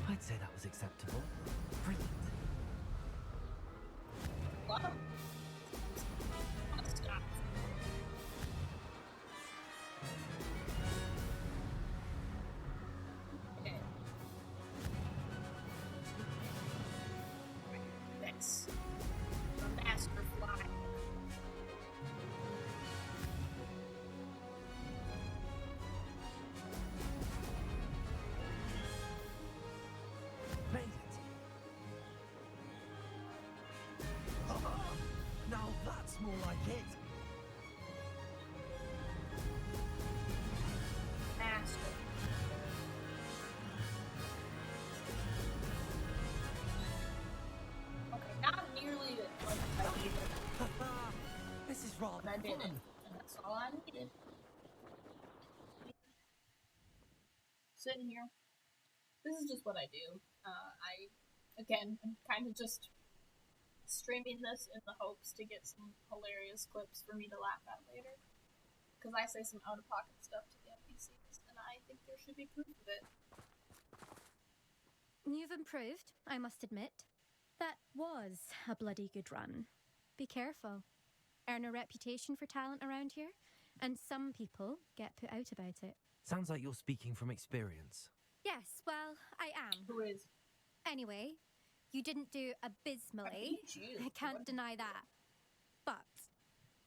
I'd say that was acceptable. Brilliant. Wow. Stop. Okay. Next. The master fly. Made it! Now that's more like it! Master. Okay, not nearly like I needed. This is rather But I did it. fun. And that's all I needed. Sitting here. This is just what I do. I'm kind of just streaming this in the hopes to get some hilarious clips for me to laugh at later. Because I say some out-of-pocket stuff to the NPCs, and I think there should be proof of it. You've improved, I must admit. That was a bloody good run. Be careful. Earn a reputation for talent around here, and some people get put out about it. Sounds like you're speaking from experience. Yes, well, I am. Who is? Anyway, you didn't do abysmally. I can't deny that. But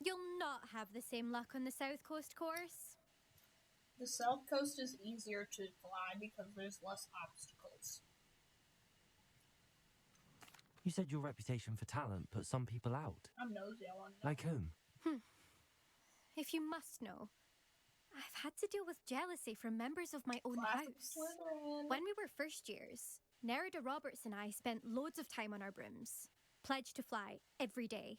you'll not have the same luck on the South Coast course. The South Coast is easier to fly because there's less obstacles. You said your reputation for talent put some people out. I'm nosy, I want to know. Like whom? If you must know, I've had to deal with jealousy from members of my own house. When we were first years, Nerida Roberts and I spent loads of time on our brooms, pledged to fly every day.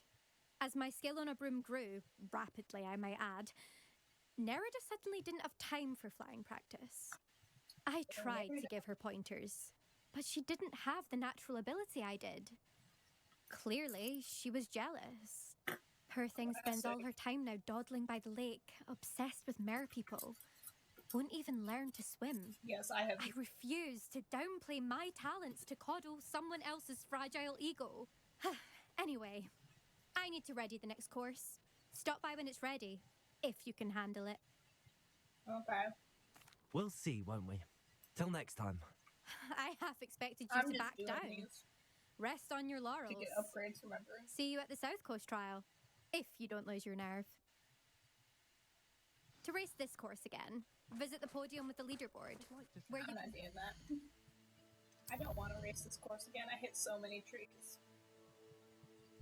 As my skill on a broom grew, rapidly I might add, Nerida suddenly didn't have time for flying practice. I tried to give her pointers, but she didn't have the natural ability I did. Clearly, she was jealous. Poor thing spends all her time now dawdling by the lake, obsessed with mer people. Won't even learn to swim. Yes, I have. I refuse to downplay my talents to coddle someone else's fragile ego. Anyway, I need to ready the next course. Stop by when it's ready, if you can handle it. Okay. We'll see, won't we? Till next time. I half expected you to back down. These Rest on your laurels. to get upgrades, remember? See you at the South Coast trial, if you don't lose your nerve. To race this course again, visit the podium with the leaderboard. Where I'm not doing that. I don't want to race this course again. I hit so many trees.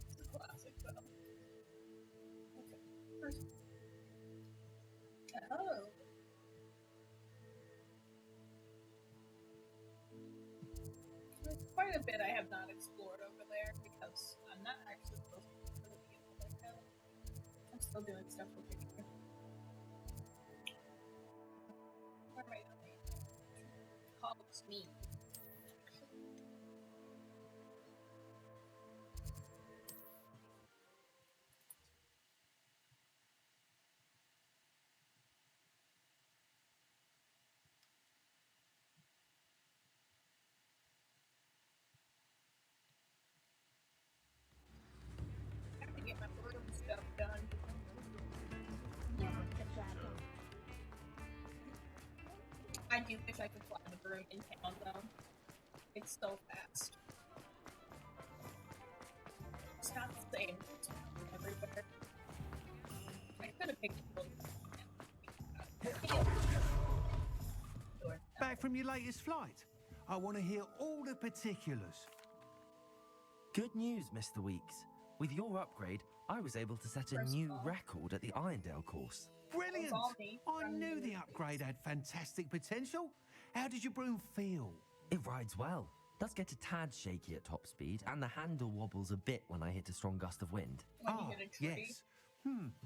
It's a classic, though. Okay. First. Oh. There's quite a bit I have not explored over there because I'm not actually supposed to be able to go. I'm still doing stuff with Victor. Where am I going? Hog's meat. I have to get my broom stuff done. I do wish I could fly the broom in town, though. It's so fast. It's not the same everywhere. I could have picked it up. Back from your latest flight? I want to hear all the particulars. Good news, Mr. Weeks. With your upgrade, I was able to set a new record at the Irondale course. Brilliant! I knew the upgrade had fantastic potential. How did your broom feel? It rides well. Does get a tad shaky at top speed, and the handle wobbles a bit when I hit a strong gust of wind. Ah, yes.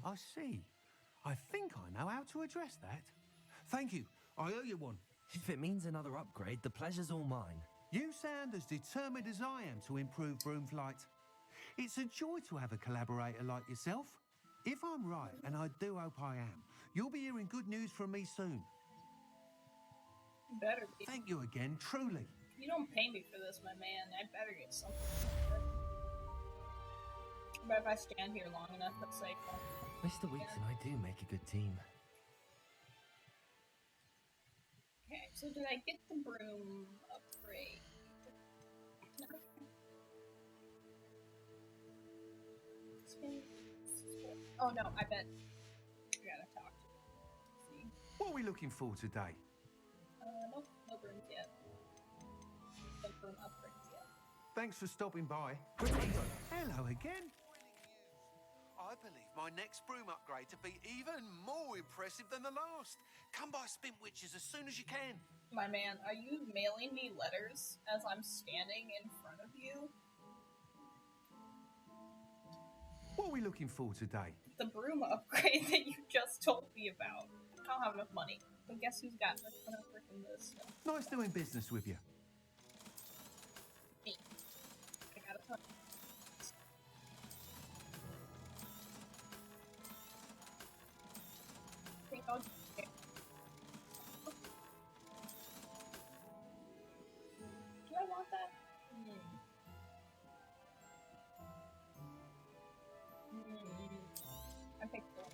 I see. I think I know how to address that. Thank you. I owe you one. If it means another upgrade, the pleasure's all mine. You sound as determined as I am to improve broom flight. It's a joy to have a collaborator like yourself. If I'm right, and I do hope I am, you'll be hearing good news from me soon. Better be. Thank you again, truly. You don't pay me for this, my man. I better get something. But if I stand here long enough, let's say. Mr. Weeks and I do make a good team. Okay, so did I get the broom upgrade? Oh no, I bet. I gotta talk to him. See. What are we looking for today? Nope, no brooms yet. No broom upgrades yet. Thanks for stopping by. Hello again. I believe my next broom upgrade to be even more impressive than the last. Come by Spintwitches as soon as you can. My man, are you mailing me letters as I'm standing in front of you? What are we looking for today? The broom upgrade that you just told me about. I don't have enough money. But guess who's got a ton of freaking this stuff? Nice doing business with you. Me. I got a ton. I think I'll just get... Do I want that? I picked it.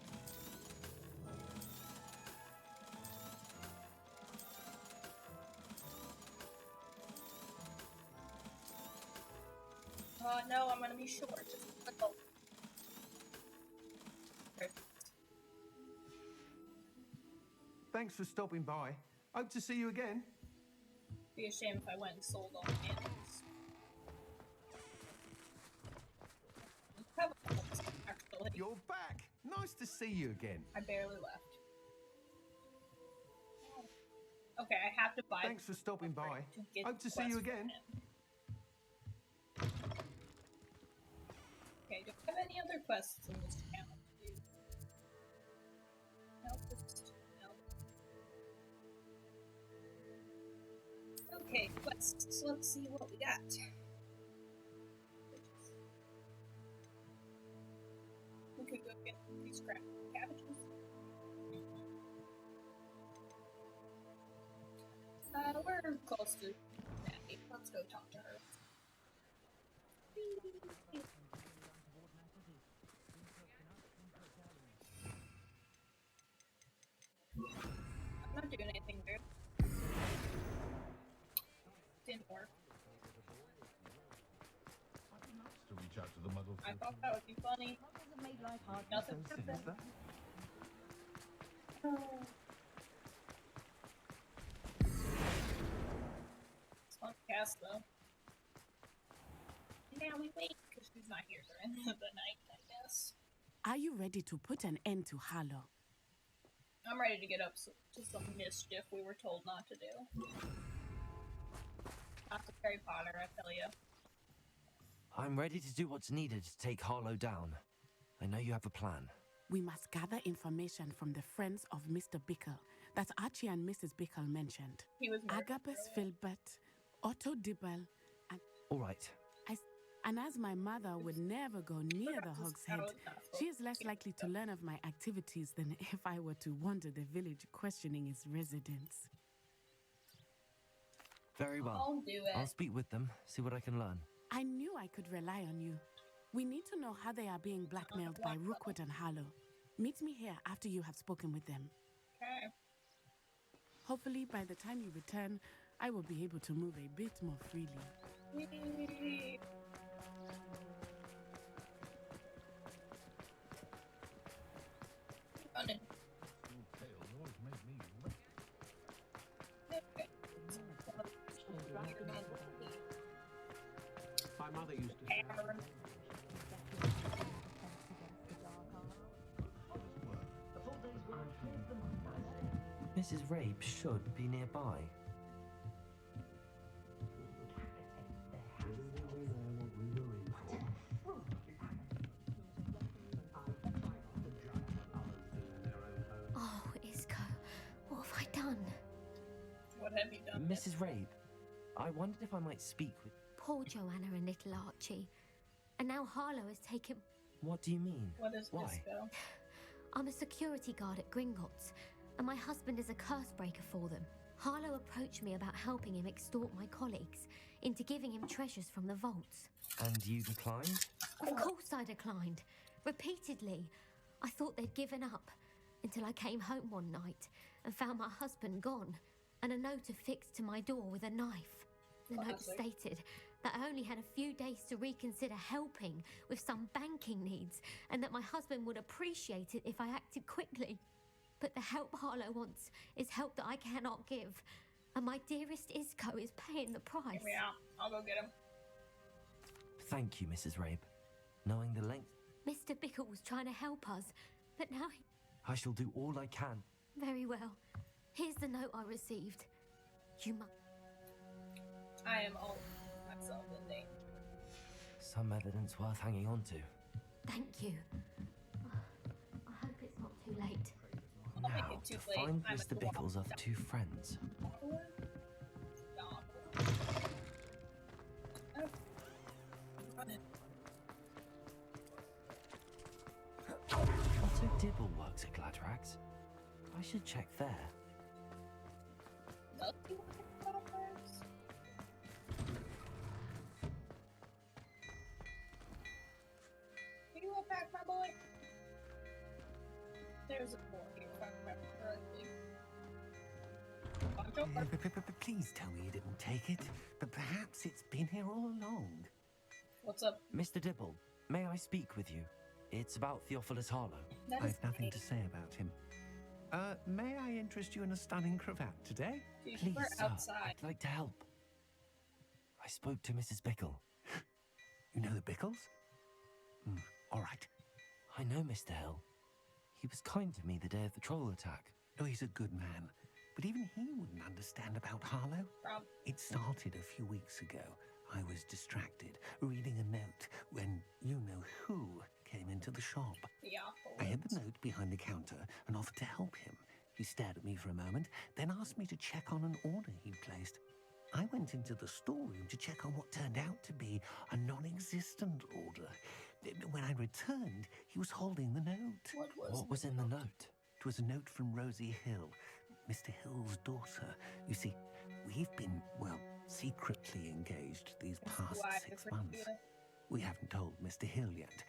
No, I'm gonna be short. Just a little. Thanks for stopping by. Hope to see you again. Be a shame if I went and sold all the animals. Actually. You're back. Nice to see you again. I barely left. Okay, I have to buy. Thanks for stopping by. Hope to see you again. Okay, do I have any other quests in this town to do? No. Okay, quests. Let's see what we got. We could go get these crap cabbages. We're close to Natty. Let's go talk to her. I'm not doing anything weird. Didn't work. To reach out to the Muggle. I thought that would be funny. Nothing happened. It's fun to cast though. Now we wait because she's not here during the night, I guess. Are you ready to put an end to Harlow? I'm ready to get up to some mischief we were told not to do. Not to Harry Potter, I tell you. I'm ready to do what's needed to take Harlow down. I know you have a plan. We must gather information from the friends of Mr. Bickle that Archie and Mrs. Bickle mentioned. He was Agabus Filbert, Otto Dibble, and... All right. And as my mother would never go near the Hog's Head, she is less likely to learn of my activities than if I were to wander the village questioning its residents. Very well. I'll do it. I'll speak with them, see what I can learn. I knew I could rely on you. We need to know how they are being blackmailed by Rookwood and Harlow. Meet me here after you have spoken with them. Okay. Hopefully, by the time you return, I will be able to move a bit more freely. Yay. Running. My mother used to say. Mrs. Rabe should be nearby. Oh, Isco, what have I done? What have you done? Mrs. Rabe, I wondered if I might speak with... Poor Joanna and little Archie. And now Harlow has taken... What do you mean? What is Why? this, though? I'm a security guard at Gringotts, and my husband is a curse breaker for them. Harlow approached me about helping him extort my colleagues into giving him treasures from the vaults. And you declined? Of course I declined. Repeatedly. I thought they'd given up until I came home one night and found my husband gone and a note affixed to my door with a knife. The note stated that I only had a few days to reconsider helping with some banking needs and that my husband would appreciate it if I acted quickly. But the help Harlow wants is help that I cannot give. And my dearest Isco is paying the price. Yeah, I'll go get him. Thank you, Mrs. Rabe. Knowing the length... Mr. Bickle was trying to help us, but now he... I shall do all I can. Very well. Here's the note I received. You must... I am all myself in danger. Some evidence worth hanging on to. Thank you. I hope it's not too late. I'll make Now, it too to late. find I'm Mr. at the Bickle's other two friends. Otto Dibble works at Gladrax. I should check there. Does he want to get out of first? Can you go back, my boy? There's a boy here, if I remember correctly. Please tell me you didn't take it. But perhaps it's been here all along. What's up? Mr. Dibble, may I speak with you? It's about Theophilus Harlow. I've nothing to say about him. May I interest you in a stunning cravat today? Please, we're sir, outside. I'd like to help. I spoke to Mrs. Bickle. You know the Bickles? All right. I know Mr. Hill. He was kind to me the day of the troll attack. Oh, he's a good man. But even he wouldn't understand about Harlow. It started a few weeks ago. I was distracted, reading a note, when you-know-who came into the shop. I hid the note behind the counter and offered to help him. He stared at me for a moment, then asked me to check on an order he'd placed. I went into the storeroom to check on what turned out to be a non-existent order. When I returned, he was holding the note. What was in the note? It was a note from Rosie Hill, Mr. Hill's daughter. You see, we've been, well, secretly engaged these past 6 months. We haven't told Mr. Hill yet.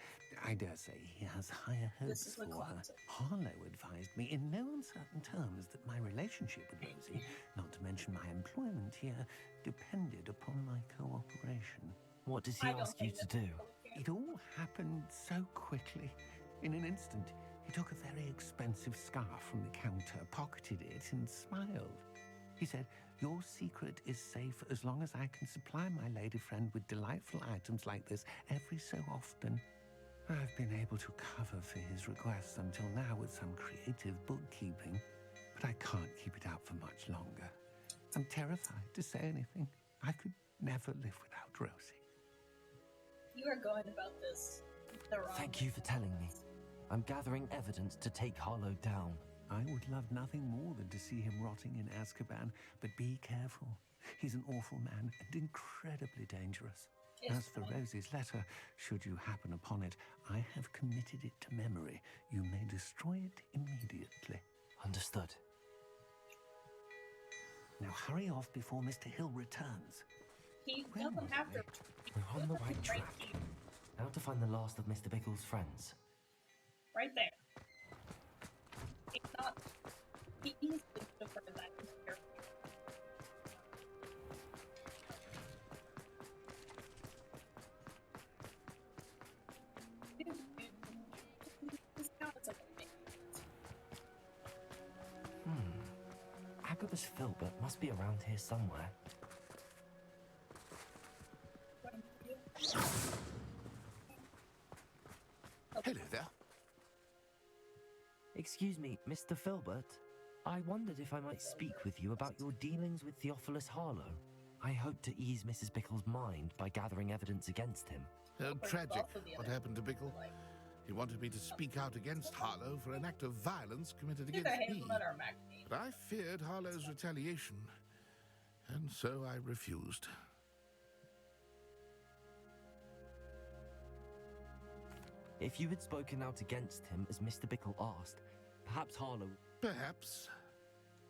I dare say he has higher hopes for her. Harlow advised me in no uncertain terms that my relationship with Rosie, not to mention my employment here, depended upon my cooperation. What did he ask you to do? It all happened so quickly. In an instant, he took a very expensive scarf from the counter, pocketed it, and smiled. He said, "Your secret is safe as long as I can supply my lady friend with delightful items like this every so often." I've been able to cover for his requests until now with some creative bookkeeping, but I can't keep it out for much longer. I'm terrified to say anything. I could never live without Rosie. You are going about this the wrong way. Thank you for telling me. I'm gathering evidence to take Harlow down. I would love nothing more than to see him rotting in Azkaban, but be careful. He's an awful man and incredibly dangerous. As for Rosie's letter, should you happen upon it, I have committed it to memory. You may destroy it immediately. Understood. Now hurry off before Mr. Hill returns. He doesn't have to. We're on the right track. Now to find the last of Mr. Bickle's friends. Right there. It's not. He easily could have heard that. Agabus Filbert must be around here somewhere. Hello there. Excuse me, Mr. Filbert. I wondered if I might speak with you about your dealings with Theophilus Harlow. I hope to ease Mrs. Bickle's mind by gathering evidence against him. Oh, tragic. What happened to Bickle? He wanted me to speak out against Harlow for an act of violence committed against me. But I feared Harlow's retaliation, and so I refused. If you had spoken out against him as Mr. Bickle asked, perhaps Harlow... Perhaps,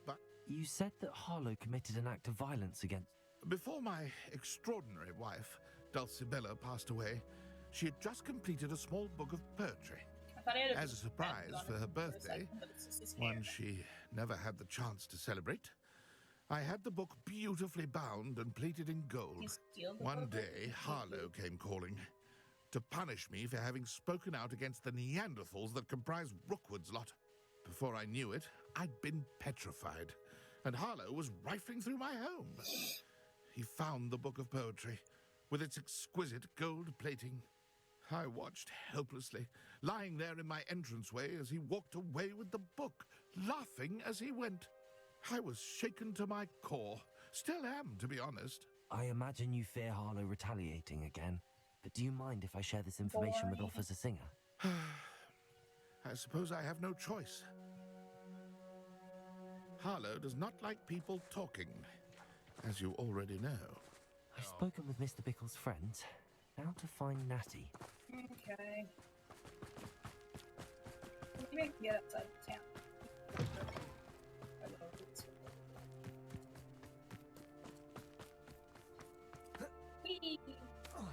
but... You said that Harlow committed an act of violence against... Before my extraordinary wife, Dulcibella, passed away, she had just completed a small book of poetry. As a surprise for her birthday, one she never had the chance to celebrate, I had the book beautifully bound and plated in gold. One day, Harlow came calling to punish me for having spoken out against the Neanderthals that comprise Rookwood's lot. Before I knew it, I'd been petrified, and Harlow was rifling through my home. He found the book of poetry, with its exquisite gold plating. I watched helplessly, lying there in my entranceway as he walked away with the book, laughing as he went. I was shaken to my core. Still am, to be honest. I imagine you fear Harlow retaliating again. But do you mind if I share this information with Officer Singer? I suppose I have no choice. Harlow does not like people talking, as you already know. I've spoken with Mr. Bickle's friends. Now to find Natty. Okay. Maybe I can get outside of town. Whee!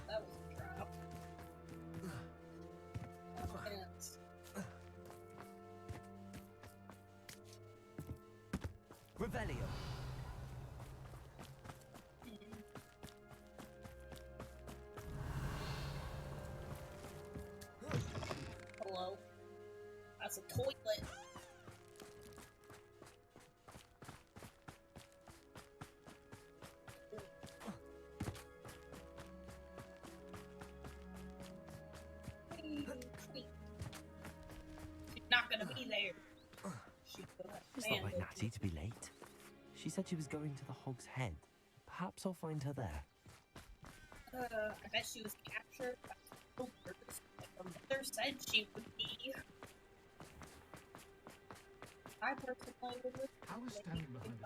That was a drop. Revelio. Hello. That's a toilet. She's not gonna be there. It's not like Natty to be late. She said she was going to the Hog's Head. Perhaps I'll find her there. I bet she was captured by soldiers. Her mother said she would be. I personally would. I was standing behind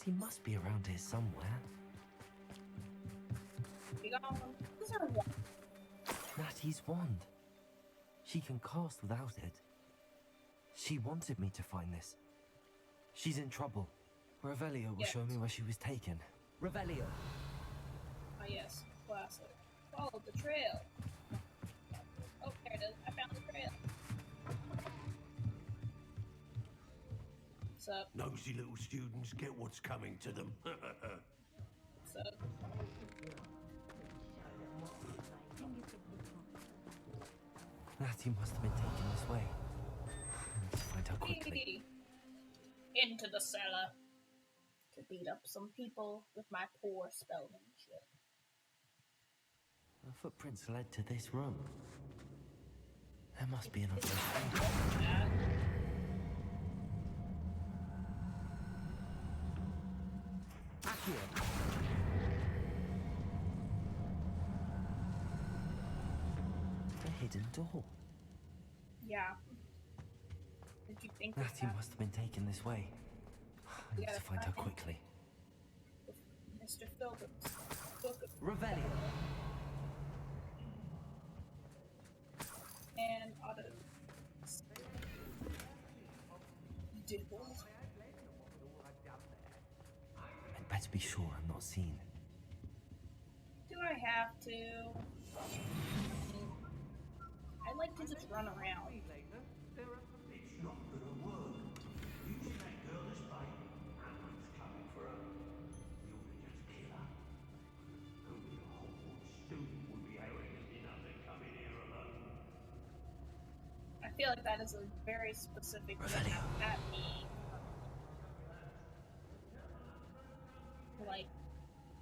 He must be around here somewhere. Be gone. Who's her wand? Natty's wand. She can cast without it. She wanted me to find this. She's in trouble. Revelio will show me where she was taken. Revelio. Ah, yes. Classic. Follow the trail. Oh, there it is. I found the trail. What's up? Nosy little students get what's coming to them. What's up? Natty must have been taken this way. I need to find her quickly. Into the cellar. To beat up some people with my poor spellmanship. The footprints led to this room. There must be another way. Back here. A hidden door. Yeah. Did you think Natty must have been taken this way. I need to find her quickly. Mr. Philbin's book of Revelio. and Otto. Dibble. I'd better be sure I'm not seen. Do I have to? I like to just run around. It's not gonna work. Usually that girl is fine. Hamlet's coming for her. We ought to just kill her. Only a Hogwarts student would be arrogant enough to come in here alone. I feel like that is a very specific thing at me. Like,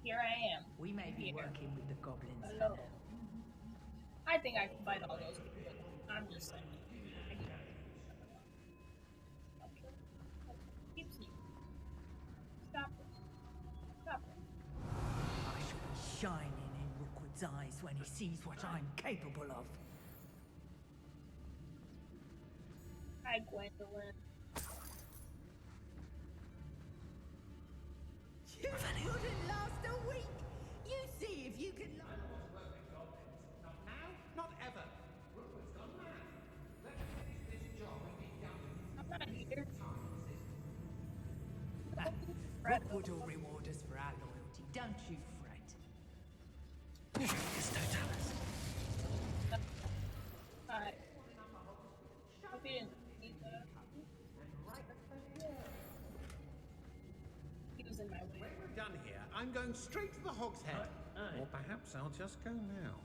here I am. We may be working with the goblins. Hello. I think I can fight all those people. I'm just saying. Keep sneaking. Stop it. Stop it. I shall be shining in Rookwood's eyes when he sees what I'm capable of. Hi, Gwendolyn. You couldn't last a week! You see if you can last. Not now, not ever. Rookwood's gone mad. Let's finish this job and get done with it. I'm not here. Rookwood will reward us for our loyalty, don't you fret. Alright. Hope you didn't need that. He was in my way. When we're done here, I'm going straight to the Hog's Head. Or perhaps I'll just go now.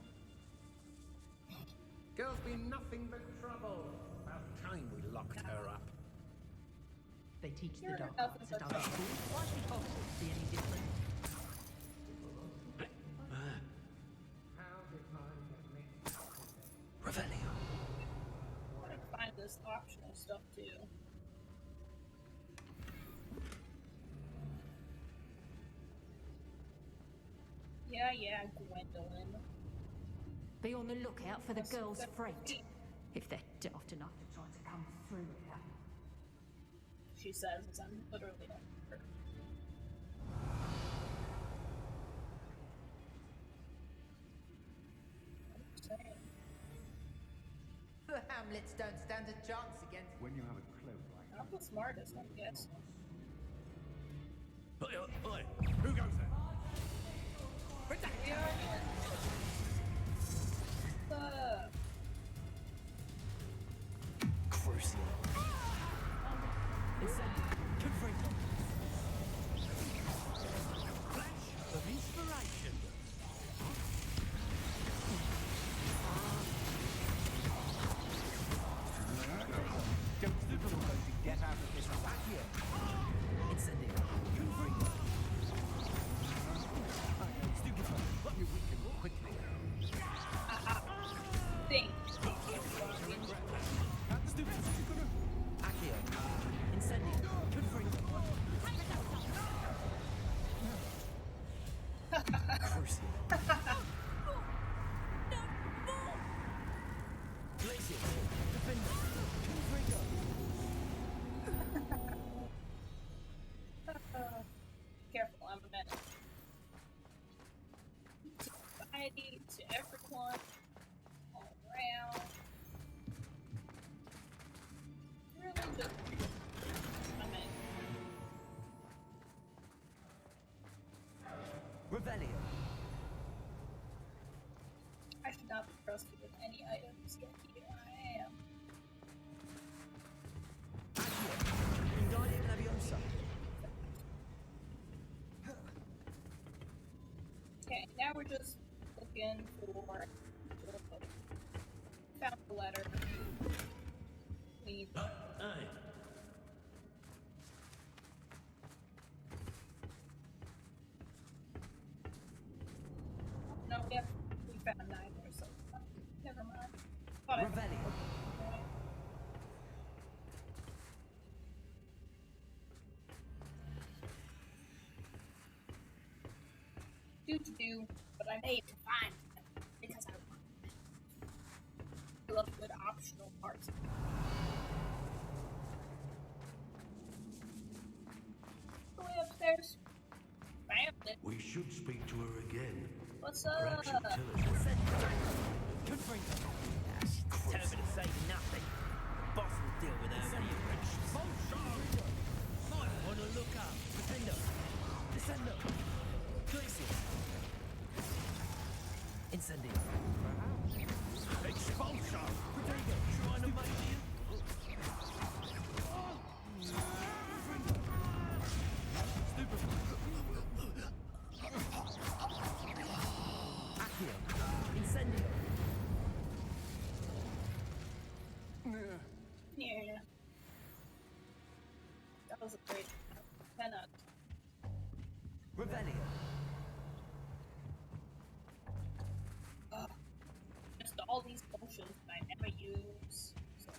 Girl's been nothing but trouble. About time we locked her up. They teach the dark arts at other schools. Why should Hogwarts be any different? How did mine get mixed up with it? Revelio. I want to find this optional stuff too. Yeah, Gwendolyn. Be on the lookout for the girl's freight. If they're daft enough to try to come through here. She says, as I'm literally on her. The Hamlets don't stand a chance against. When you have a cloak like Not the smartest, I guess. Oi, who goes there? Crucial. Flash of inspiration. Don't think you're going to get out of this back here. Incendio. You bring society, to everyone, all around. Really just, I mean, Revelio. I should not be trusted with any items, yet here I am. Okay, now we're just looking for. Found the letter. We need. No, we found neither, so never mind. Revelio. Do, but I made to find them because I love good optional parts. Go upstairs. Found it. We should speak to her again. What's Perhaps up? she'll tell us. Good friend. She's determined to say nothing. Boss will deal with her when he arrests. Might want to look up. Defender. Descender. Glacius. Incendio. Expulsor! Protego. Trying to make you. Accio. Incendio. Yeah. That was a great 10 out. Revelio. Just all these potions that I never use. So.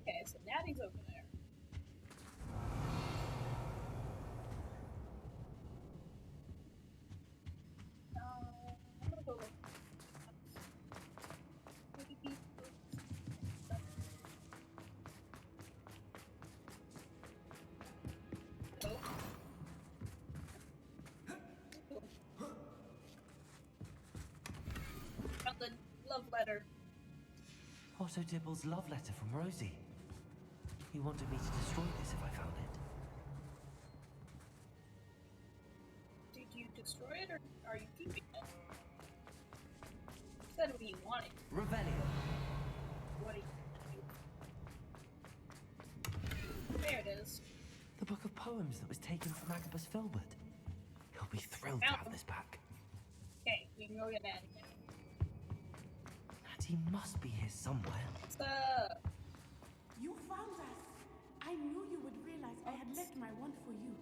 Okay, so Natty's over there. I'm gonna go look. Found the love letter. Otto Dibble's love letter from Rosie. He wanted me to destroy this if I found it. Did you destroy it or are you keeping it? You said what you wanted. Revelio. What do you? There it is. The book of poems that was taken from Agabus Filbert. He'll be thrilled to have this back. Okay, we can go get Natty now. Natty must be here somewhere. What's up? You found us! I knew you would realize I had left my wand for you.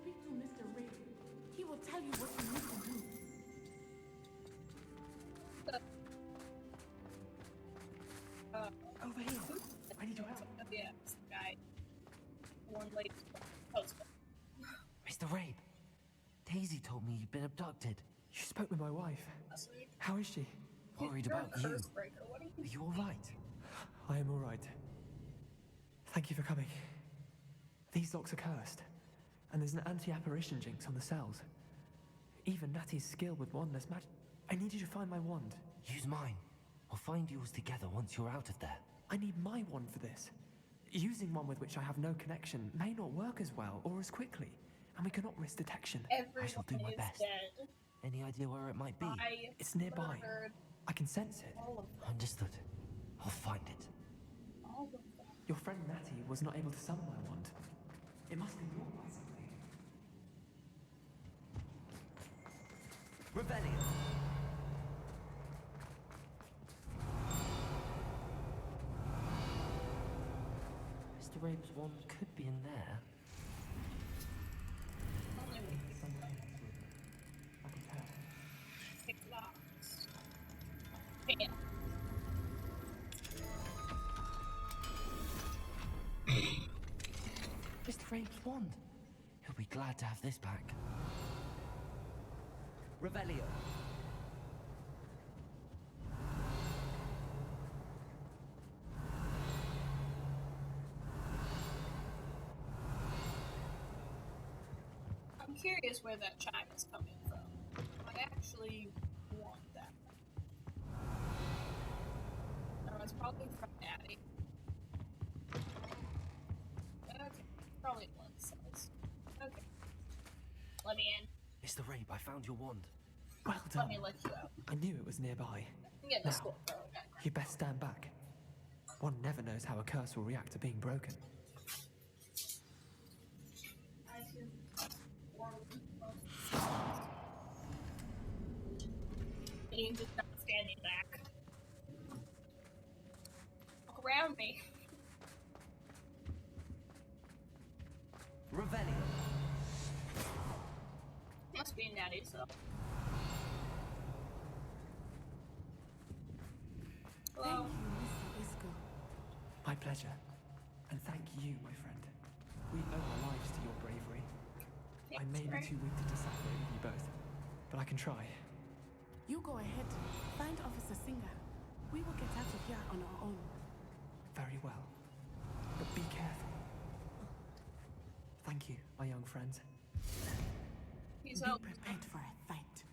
Speak to Mr. Ray. He will tell you what you need to do. Over here. I need your help. Yeah, it's the guy. One lady's husband. Mr. Rabe, Daisy told me you'd been abducted. You spoke with my wife. How is she? Worried You're about a you. curse breaker. What are you? Are you all right? I am all right. Thank you for coming. These locks are cursed, and there's an anti-apparition jinx on the cells. Even Natty's skill with wandless magic. I need you to find my wand. Use mine. We'll find yours together once you're out of there. I need my wand for this. Using one with which I have no connection may not work as well or as quickly, and we cannot risk detection. I shall do my best. Dead. Any idea where it might be? It's nearby. I can sense it. Understood. I'll find it. Your friend Natty was not able to summon my wand. It must be brought by something. Revelio. Mr. Rabe's wand could be in there. Pick locks. Bam. Mr. Rabe's wand. He'll be glad to have this back. Revelio. curious where that chime is coming from. I actually want that. No, it's probably from Natty. Okay, probably one size. Okay. Let me in. Mr. Rabe, I found your wand. Well done. Let me let you out. I knew it was nearby. Get the sword throw back. You best stand back. One never knows how a curse will react to being broken. Ian just not standing back. Look around me. Revelio. Must be Natty, so. Hello. Thank you, Mr. Isco. My pleasure. And thank you, my friend. We owe our lives to your bravery. I may be too weak to decipher with you both, but I can try. You go ahead. Find Officer Singer. We will get out of here on our own. Very well. But be careful. Thank you, my young friends. Be prepared for a fight.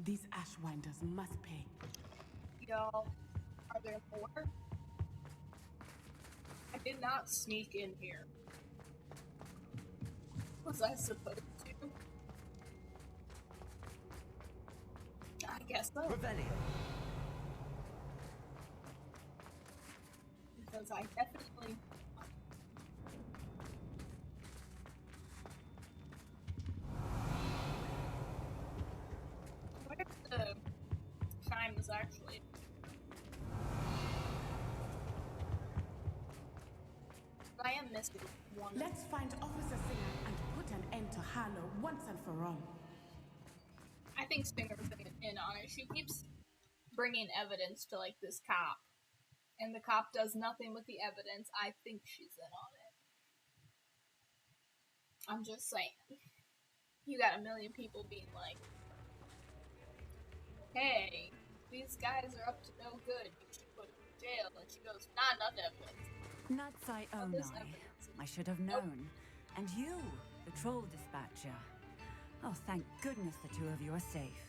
These Ashwinders must pay. Y'all, are there more? I did not sneak in here. Was I supposed to? I guess so. Revelio. Because I definitely... What if the chime is actually... I am missing one. Let's find Officer Singer and put an end to Harlow once and for all. I think Singer's in on it. She keeps bringing evidence to, like, this cop. And the cop does nothing with the evidence. I think she's in on it. I'm just saying. You got a million people being like, hey, these guys are up to no good. You should put them in jail. And she goes, not enough evidence. Natsai Onai. I should have known. And you, the troll dispatcher. Oh, thank goodness the two of you are safe.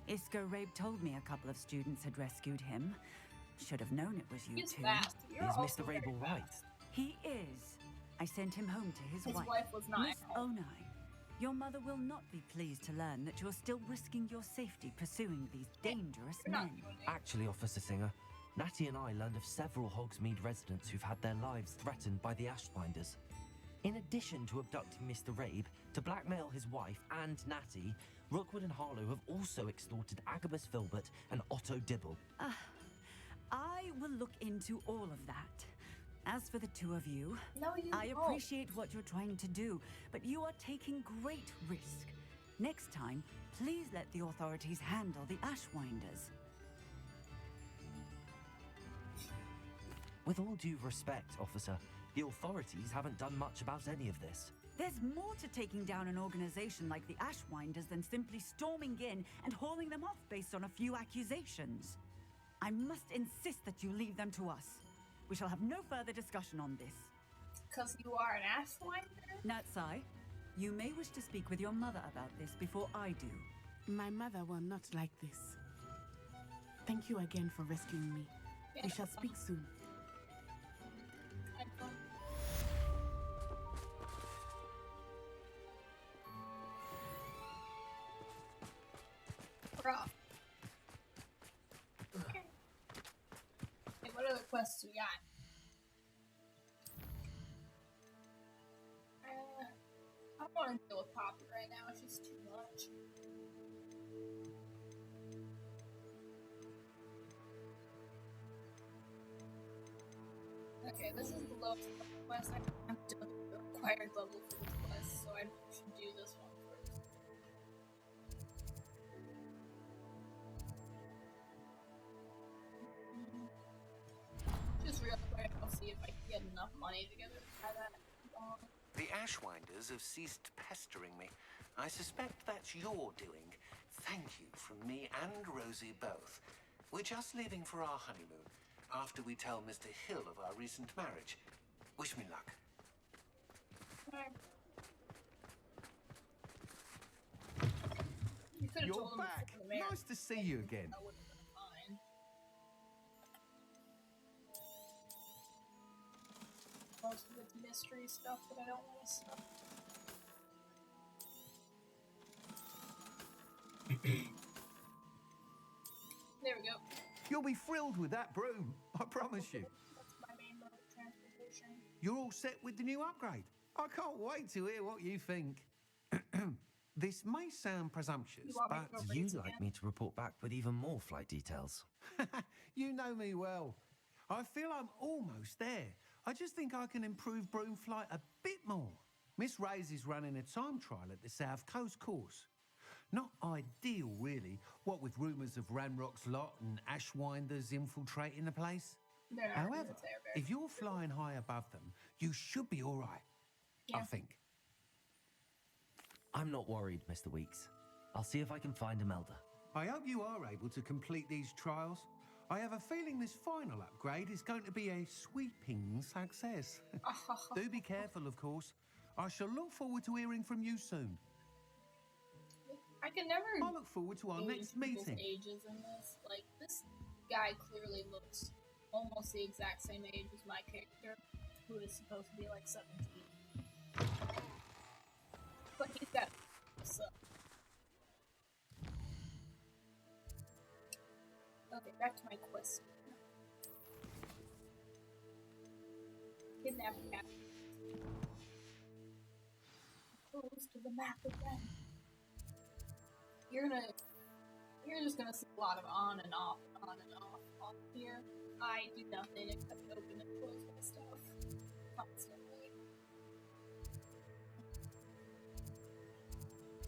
Isco Rabe told me a couple of students had rescued him. Should have known it was you two. Is Mr. Rabe all right? He is. I sent him home to his wife. His wife was not Miss Onai. Your mother will not be pleased to learn that you're still risking your safety pursuing these dangerous men. Actually, Officer Singer, Natty and I learned of several Hogsmeade residents who've had their lives threatened by the Ashwinders. In addition to abducting Mr. Rabe to blackmail his wife and Natty, Rookwood and Harlow have also extorted Agabus Filbert and Otto Dibble. I will look into all of that. As for the two of you, I appreciate what you're trying to do, but you are taking great risk. Next time, please let the authorities handle the Ashwinders. With all due respect, officer, the authorities haven't done much about any of this. There's more to taking down an organization like the Ashwinders than simply storming in and hauling them off based on a few accusations. I must insist that you leave them to us. We shall have no further discussion on this. Because you are an Ashwinder? Natsai, you may wish to speak with your mother about this before I do. My mother will not like this. Thank you again for rescuing me. We shall speak soon. Rough. Okay. Hey, what other quests we got? I don't want to deal with Poppy right now. It's just too much. Okay, this is the lowest quest. I'm doing the required level for this quest, so I should do this one first. Just real quick, I'll see if I can get enough money together to try that. The Ashwinders have ceased pestering me. I suspect that's your doing. Thank you from me and Rosie both. We're just leaving for our honeymoon after we tell Mr. Hill of our recent marriage. Wish me luck. married. Nice to see you again. That would have been fine. Most of it's mystery stuff that I don't want to stop. There we go. You'll be thrilled with that broom, I promise you. That's my main mode of transportation. You're all set with the new upgrade. I can't wait to hear what you think. This may sound presumptuous, but You'd like me to report back with even more flight details. you know me well. I feel I'm almost there. I just think I can improve broom flight a bit more. Miss Ray's is running a time trial at the South Coast course. Not ideal, really, what with rumours of Ranrock's lot and Ashwinders infiltrating the place. However, if you're flying high above them, you should be all right, I think. I'm not worried, Mr. Weeks. I'll see if I can find Imelda. I hope you are able to complete these trials. I have a feeling this final upgrade is going to be a sweeping success. Do be careful, of course. I shall look forward to hearing from you soon. I can never. I look forward to our next meeting. Ages in this, like this guy clearly looks almost the exact same age as my character, who is supposed to be like 17. But he's got so. Okay, back to my quest. Kidnap cat. Close to the map again. You're just gonna see a lot of on and off here. I do nothing except open and close my stuff constantly.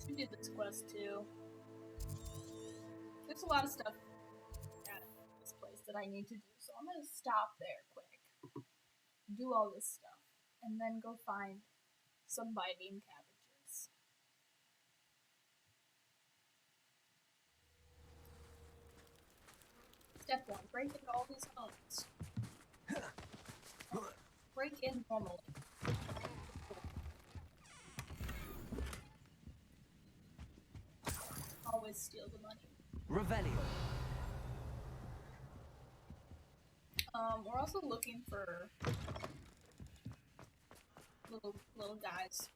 We did this quest too. There's a lot of stuff at this place that I need to do, so I'm gonna stop there quick, do all this stuff, and then go find some biting cabbages. Step 1, break into all these homes. Break in normally. Always steal the money. Revelio. We're also looking for little guys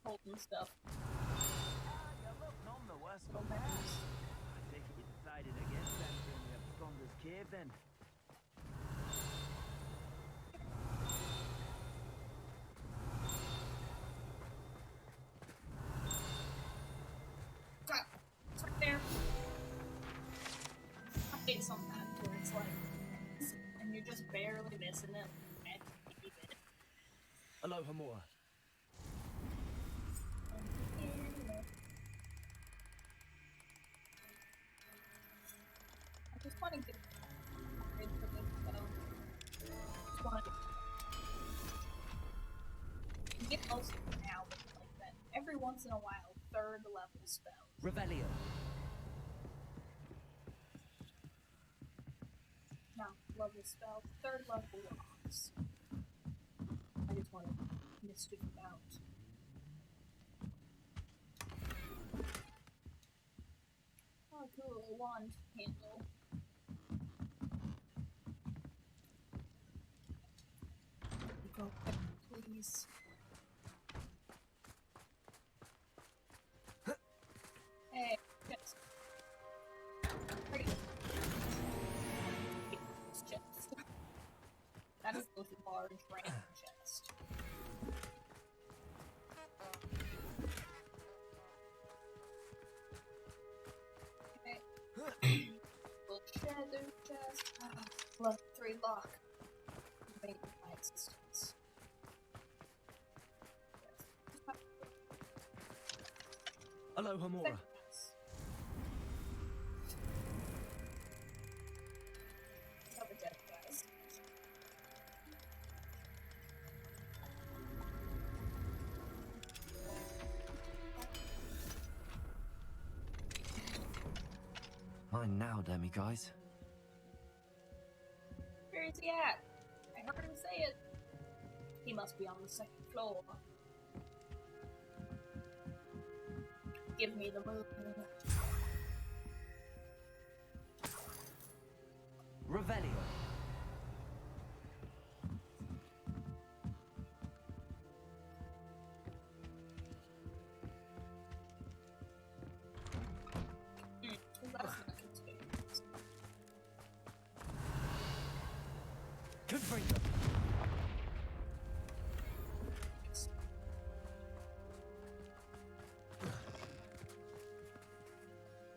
holding stuff. You look none the worse for wear. I take it you decided against entering the Absconder's cave then. It's right there. I hate sometimes where it's like, and you're just barely missing it. Aloha Mora. I just want to get rid of this though. Just want to get most of them now, but like that every once in a while, 3rd level spells. Revelio. No, level spell, 3rd level rocks. I just want to mischief about. Oh, cool, a wand handle. Go, please. Hey, yes. Pretty. It's chest. That is a large random chest. Okay. Little shadow chest. Level 3 lock. Made my existence. Aloha Mora. Cover death, guys. Mine now, Demi guys. Where is he at? I heard him say it. He must be on the 2nd floor. Give me the moon. Revelio. Confringo.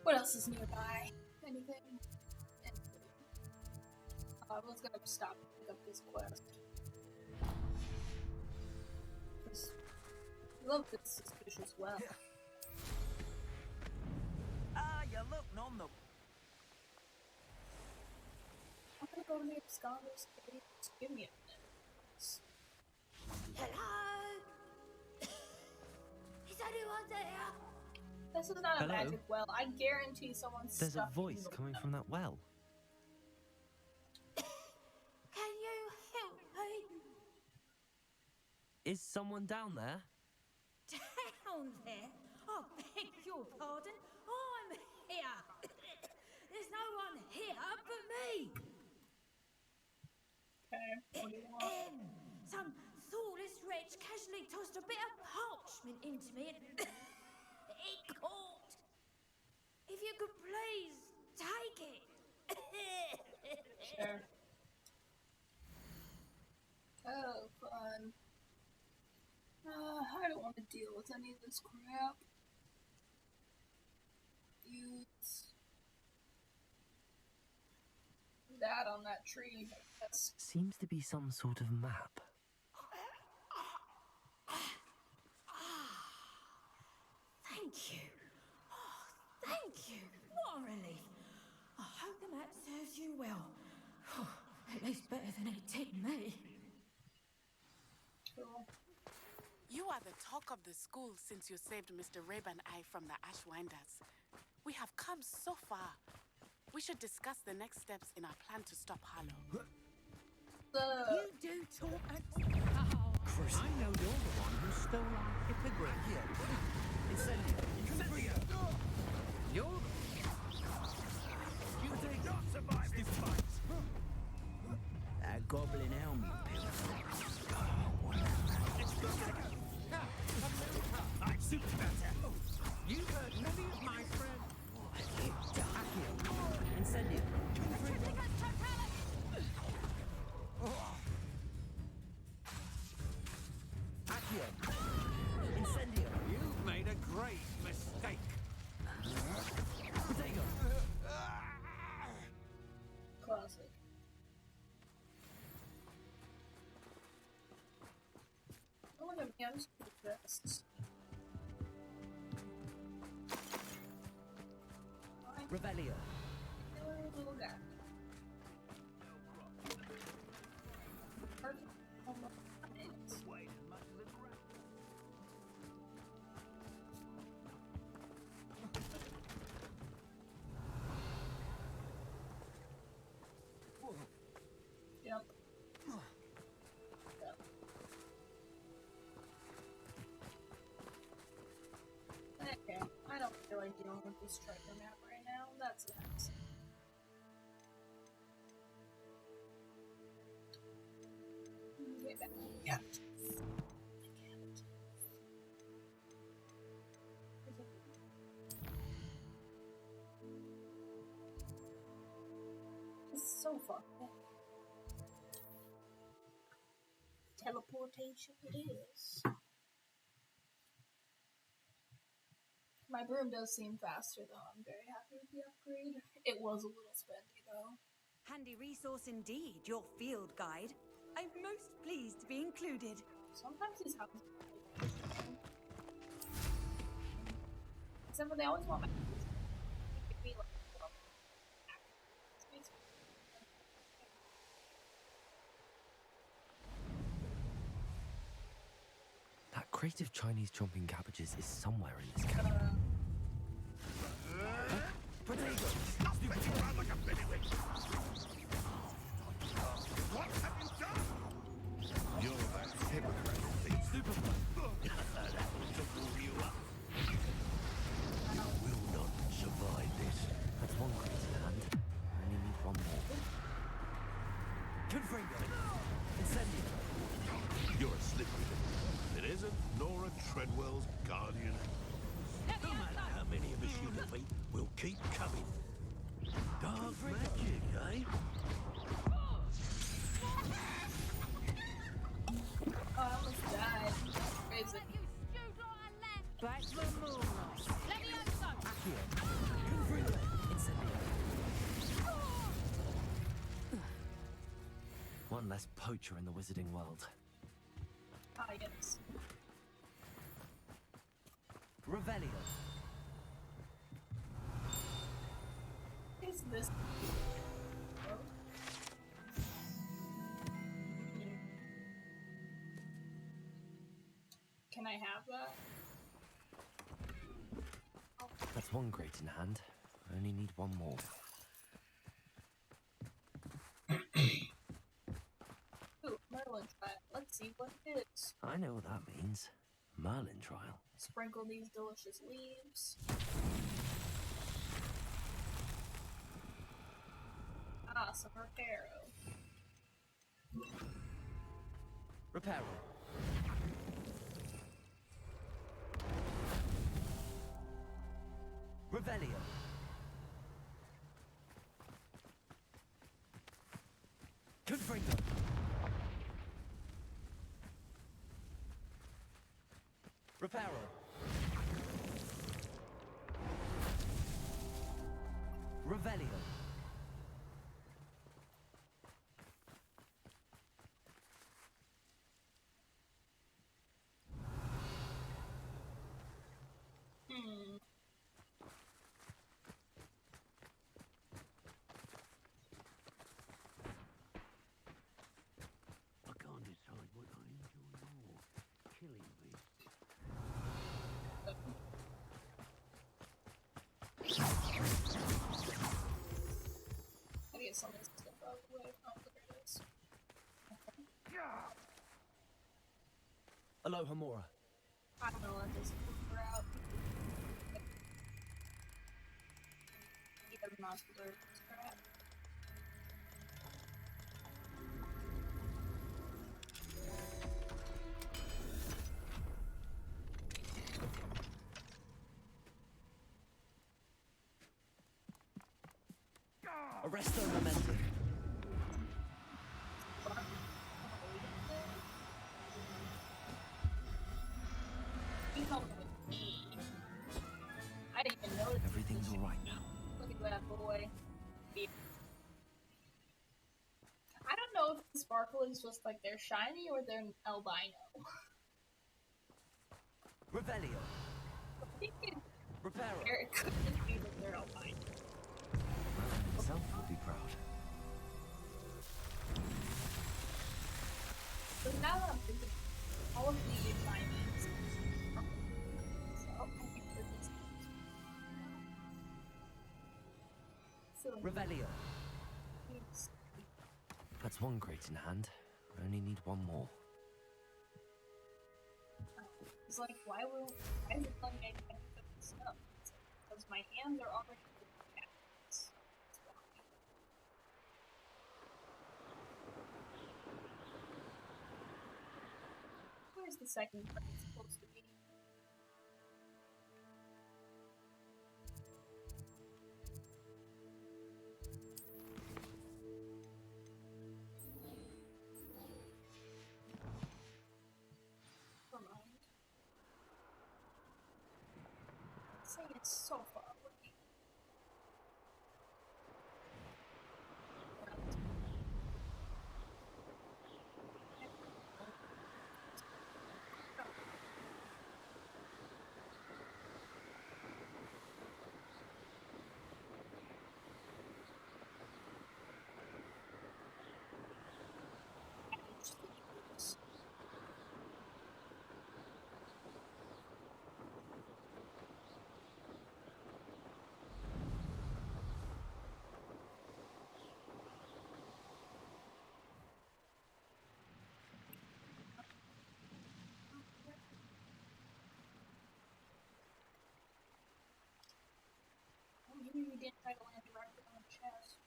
What else is nearby? Anything? I was gonna stop and pick up this quest. I love this suspicious well. You're looking on the... I'm gonna go near Scholar's Gate. Give me a minute. Hello? Is anyone there? This is not a Hello? magic well. I guarantee someone's There's a stuck in voice the coming well. from that well. Can you help me? Is someone down there? Down there? Oh, beg your pardon. I'm here. There's no one here but me. Okay, what do you want? Some thoughtless wretch casually tossed a bit of parchment into me and it caught. If you could please take it. Sure. Oh, fun. I don't want to deal with any of this crap. Use that on that tree. That's Seems to be some sort of map. Thank you. Oh, thank you. What a relief. I hope the map serves you well. At least better than it did me. cool. You are the talk of the school since you saved Mr. Rabe and I from the Ashwinders. We have come so far. We should discuss the next steps in our plan to stop Harlow. You do talk and... Chris, I know you're the one who stole our hippogriff. You're You did not survive this fight. That goblin helmet pill. I'm super better. You've heard many of my friends. Accio. Incendio. Accio. Incendio. You've made a great mistake. Protego. Classic. Oh, look at me, I'm just depressed. Revelio. Little guy. Perfect. Almost. Wait as much as a crap. Yep. Okay, I don't feel like dealing with this striker map right now. That's nice. Get back. Yeah. It's so far. Teleportation it is. My broom does seem faster though. I'm very happy with the upgrade. It was a little spendy though. Handy resource indeed, your field guide. I'm most pleased to be included. Sometimes these houses except for they always want my be like, That crate of Chinese chomping cabbages is somewhere in this cave. Potatoes! Stop spinning around like a bellywig! What have you done? You're that hypocrite. Superman. That was to fool you up. You will not survive this. That's one crate in hand. I only need one more. Treadwell's guardian. No matter how many of us you defeat, we'll keep coming. Dark magic, eh? Oh, I almost died. Crazy. Back to the moonlight. One less poacher in the wizarding world. Ah, yes. Revelio. Is this? Oh. Can I have that? That's one grate in hand. I only need one more. Ooh, Merlin trial. Let's see what it is. I know what that means. Merlin trial. Sprinkle these delicious leaves. Ah, some Reparo. Reparo. Revelio. Confringo. Reparo. Revelio. I can't decide what I enjoy more. Killing me. I get some of this stuff out of the way. Oh, there it is. Aloha Mora. I don't know, let this figure out. Even monster scrap. Arresto Momentum. You helped with me. I didn't even know that. Everything's alright now. Look at that boy. I don't know if the sparkle is just like they're shiny or they're albino. Revelio. Reparo. It could just be that they're albino. Merlin himself would be proud. But now that I'm thinking, all of the shinies. So I think they're just. Revelio. That's one grate in hand. I only need one more. It's like, why is it telling me I can't pick this up? Because my hands are already full of cats. That's why. Where's the second part supposed to be? Never mind. Saying it's so far away. Maybe we didn't try to land directly on the chest.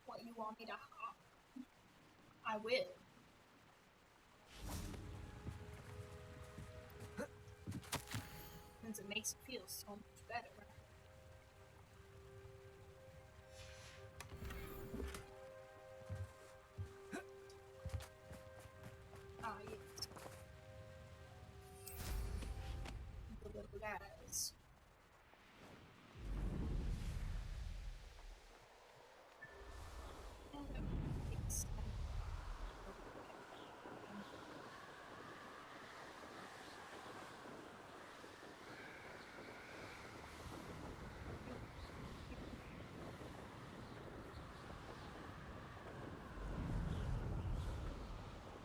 What, you want me to hop? I will. it makes it feel so much better. Ah, yes. The little guys.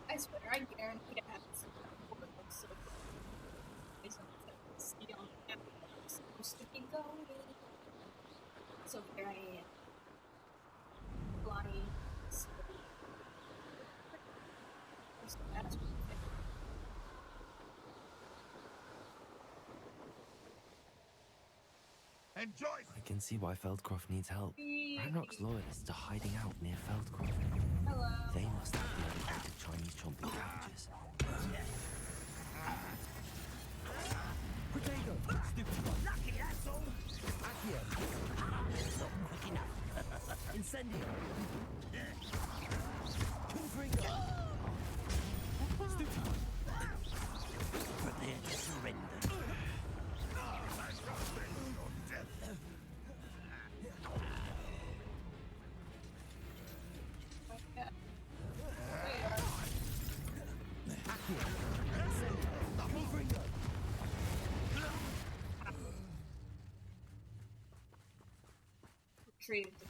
I swear, I guarantee it has some portals so see on the map where I'm supposed to be going. So here I am. Flying slowly. Enjoy! I can see why Feldcroft needs help. Ranrock's loyalists are hiding out near Feldcroft. Hello. They must have the elevated Chinese chomping cabbages. Potato! Stupid one! Lucky, that's all! Accio! Not quick enough. Incendio! Confringo! Stupid one! Prepare to surrender.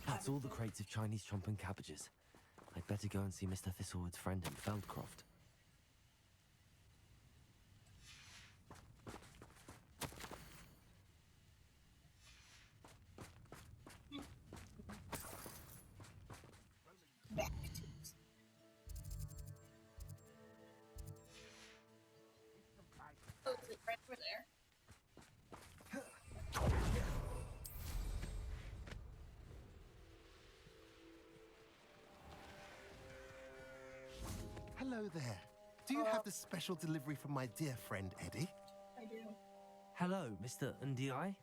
That's all the crates of Chinese chomping cabbages. I'd better go and see Mr. Thistlewood's friend in Feldcroft. Back to it. Oh, is it right over there? Hello there. Do you have the special delivery from my dear friend Eddie? I do. Hello, Mr. Ndi?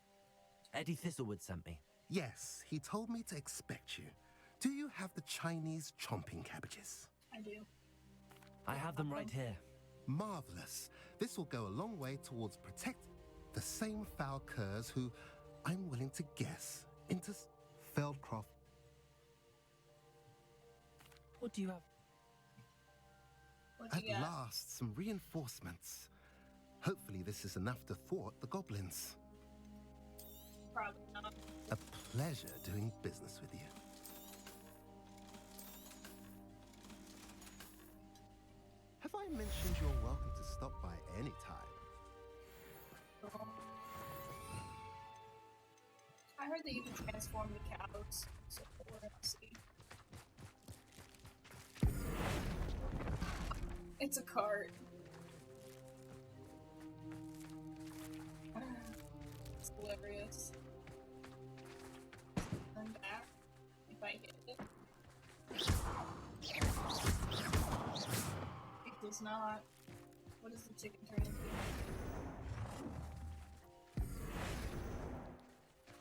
Eddie Thistlewood sent me. Yes, he told me to expect you. Do you have the Chinese chomping cabbages? I do. I have them right here. Marvelous. This will go a long way towards protect the same foul curs who, I'm willing to guess, into Feldcroft. What do you have? At last, some reinforcements. Hopefully this is enough to thwart the goblins. Probably not. A pleasure doing business with you. Have I mentioned you're welcome to stop by any time? I heard that you can transform the cows, so we're gonna see. It's a cart. It's hilarious. Turn back if I hit it. It does not. What does the chicken turn into?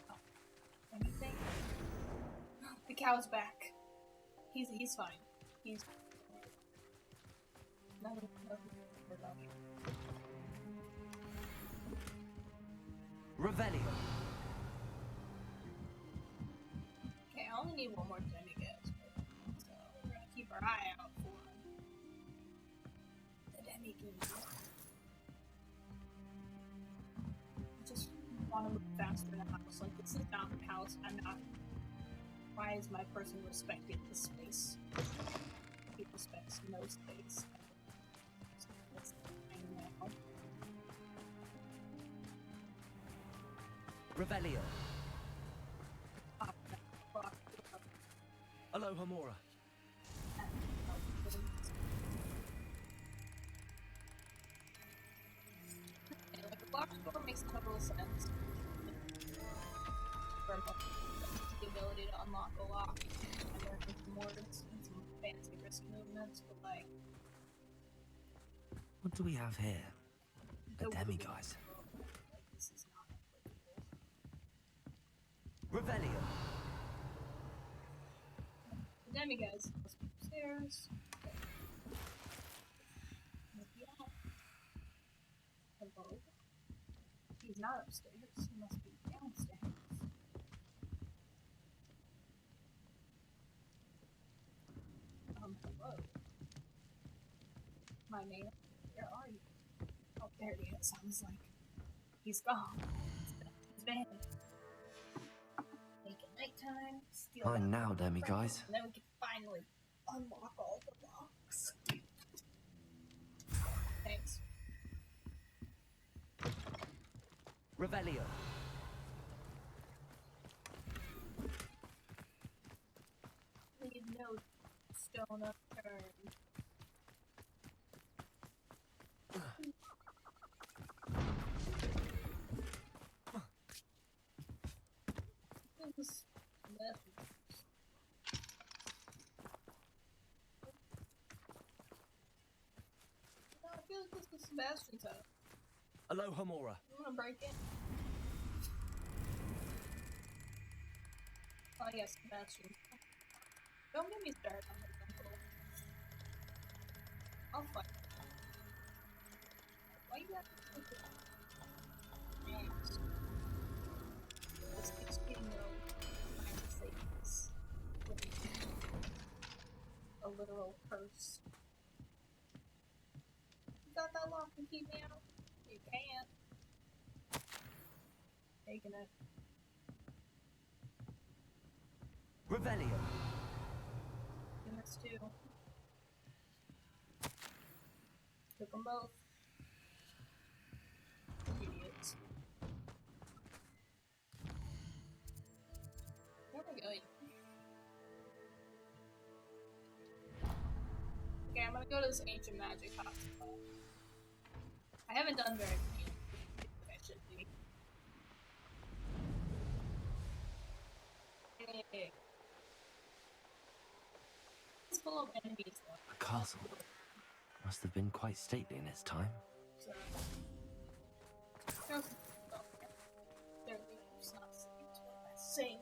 Oh. Anything? The cow's back. He's fine. He's nothing. Revelio. Okay, I only need one more demigod. So we're gonna keep our eye out for the demigod. I just want to move faster in the house. Like, this is not the house. I'm not. Why is my person respecting the space? He respects no space. Revelio. Aloha Mora. Like, the locked door makes total sense. For the ability to unlock a lock and there are some words and some fancy wrist movements, but like. What do we have here? A demiguise. This is not Revelio. Demiguys upstairs. Hello. He's not upstairs. He must be downstairs. Hello. My man, where are you? Oh, there he is. I was like, he's gone. He's vanished. Make it nighttime. Steal Fine that now, Demiguys. and then we can finally unlock all the locks. Thanks. Revelio. Leave no stone unturned. This I feel like this is Sebastian's house. Aloha Mora. I'm gonna break it. Oh yes, Sebastian. Don't get me started on this uncle. I'll fight. Why you have to do that? Thanks. This keeps getting low. I'm trying to say this. A literal curse. You got that lock and keep me out? You can't. Taking it. Revelio. You missed two. Took them both. Idiots. Where are we going? Okay, I'm gonna go to this ancient magic hotspot. I haven't done very many. I should be. Hey. It's full of enemies though. The castle must have been quite stately in its time. So, there's there leaves not saying what I sing.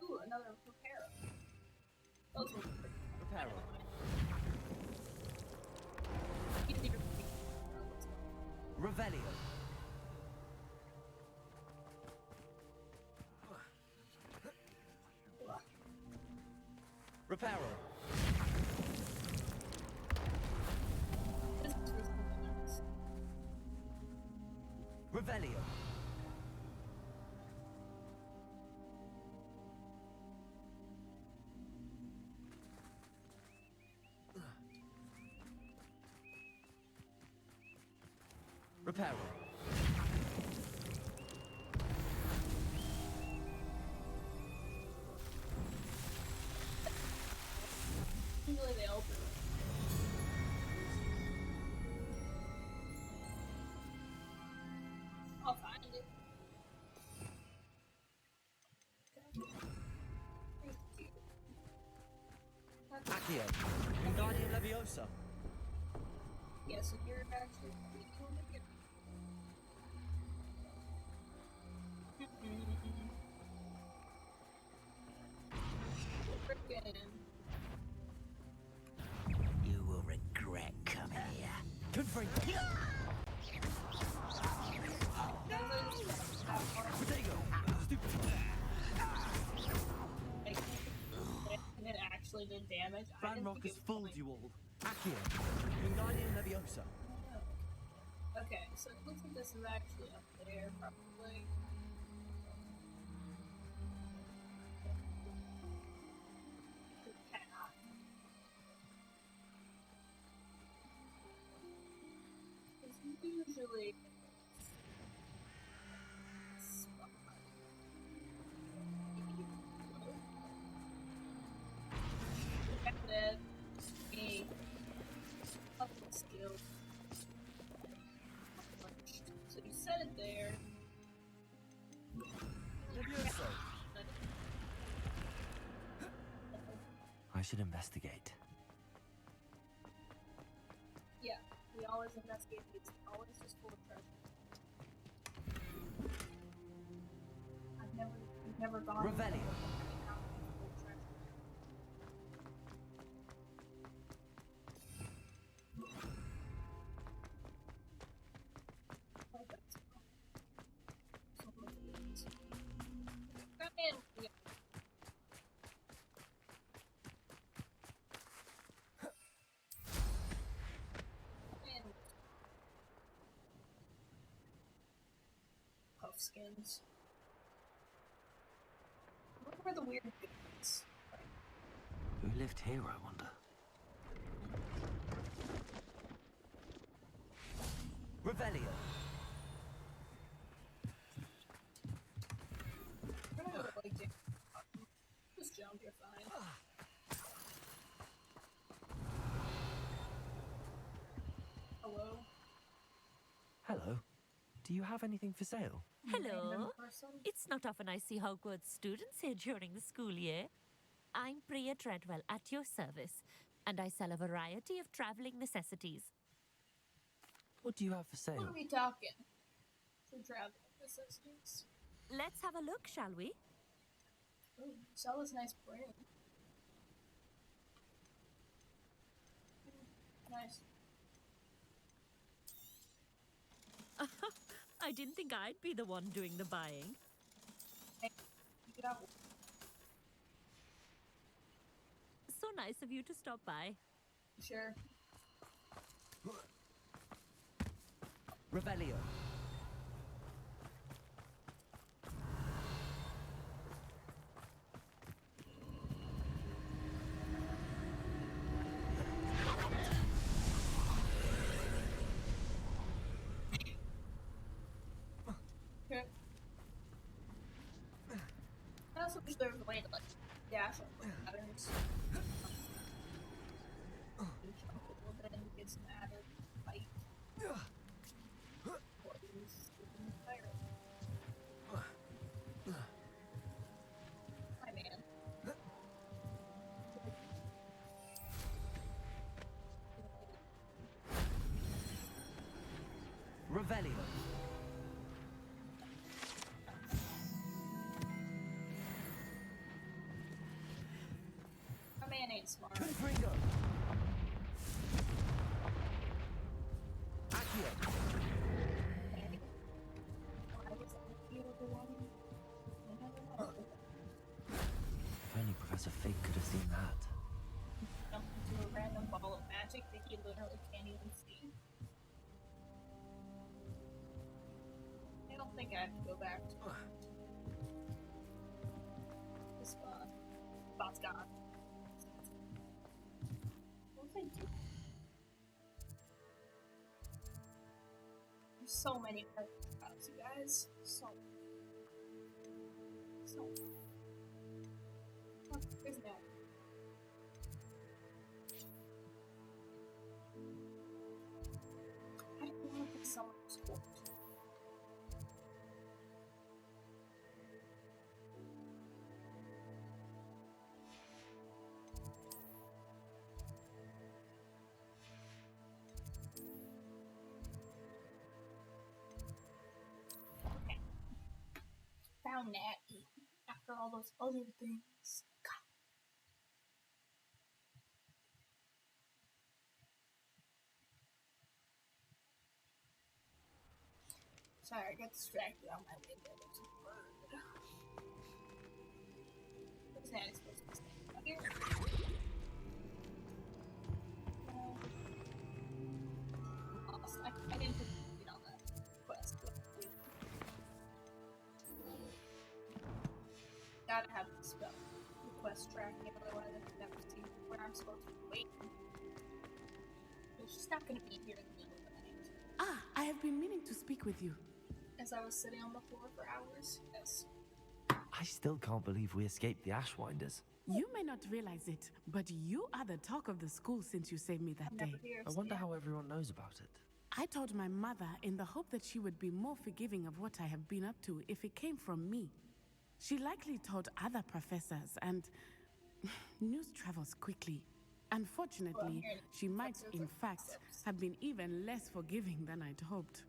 Ooh, another reparo. Those were pretty. Reparo. Revelio. Reparo. Revelio. Reparo. Usually they open. I'll find it. Thank you. Accio. Wingardium Leviosa. Yes, so you're actually doing it. Frickin'. You will regret coming here. Confront. Potato. And it actually did damage. Ranrock has fooled you all. Accio. Wingardium Leviosa. Okay, so it looks like this is actually up there, probably. Usually that me skill. So you set it there. I should investigate. Yeah, we always investigate these. Always just full of treasure. We've never gone. Revelio. Puff skins. I wonder where the weird things. Who lived here, I wonder? Revelio. Just jump, you're fine. Hello? Hello. Do you have anything for sale? Hello. It's not often I see Hogwarts students here during the school year. I'm Priya Treadwell at your service, and I sell a variety of traveling necessities. What do you have for sale? What are we talking? For traveling necessities. Let's have a look, shall we? Ooh, sell this nice brain. Nice. I didn't think I'd be the one doing the buying. So nice of you to stop by. Sure. Revelio. Okay. I also wish there was a way to like dash over patterns. Jump a little bit and get some added fight. Hi, man. Revelio. My man ain't smart. Confringo. Accio. If only Professor Fig could have seen that. Jump into a random ball of magic that he literally can't even see. I don't think I have to go back to this spot. Spot's gone. Well, thank you. There's so many perfect spots, you guys. So many. So many. Oh, there's no. I don't want to pick someone who's sport. Okay. Found Natty after all those other things. God. Sorry, I got distracted on my way there. There's a bird. Where's Natty supposed to be staying? Up here? Lost. I didn't put it on that quest. Gotta have the spell. The quest tracking, otherwise I can never see where I'm supposed to be waiting. It's just not gonna be here in the middle of the night. Ah, I have been meaning to speak with you. As I was sitting on the floor for hours, yes. I still can't believe we escaped the Ashwinders. You may not realize it, but you are the talk of the school since you saved me that day. I wonder how everyone knows about it. I told my mother in the hope that she would be more forgiving of what I have been up to if it came from me. She likely told other professors, and news travels quickly. Unfortunately, she might, in fact, have been even less forgiving than I'd hoped.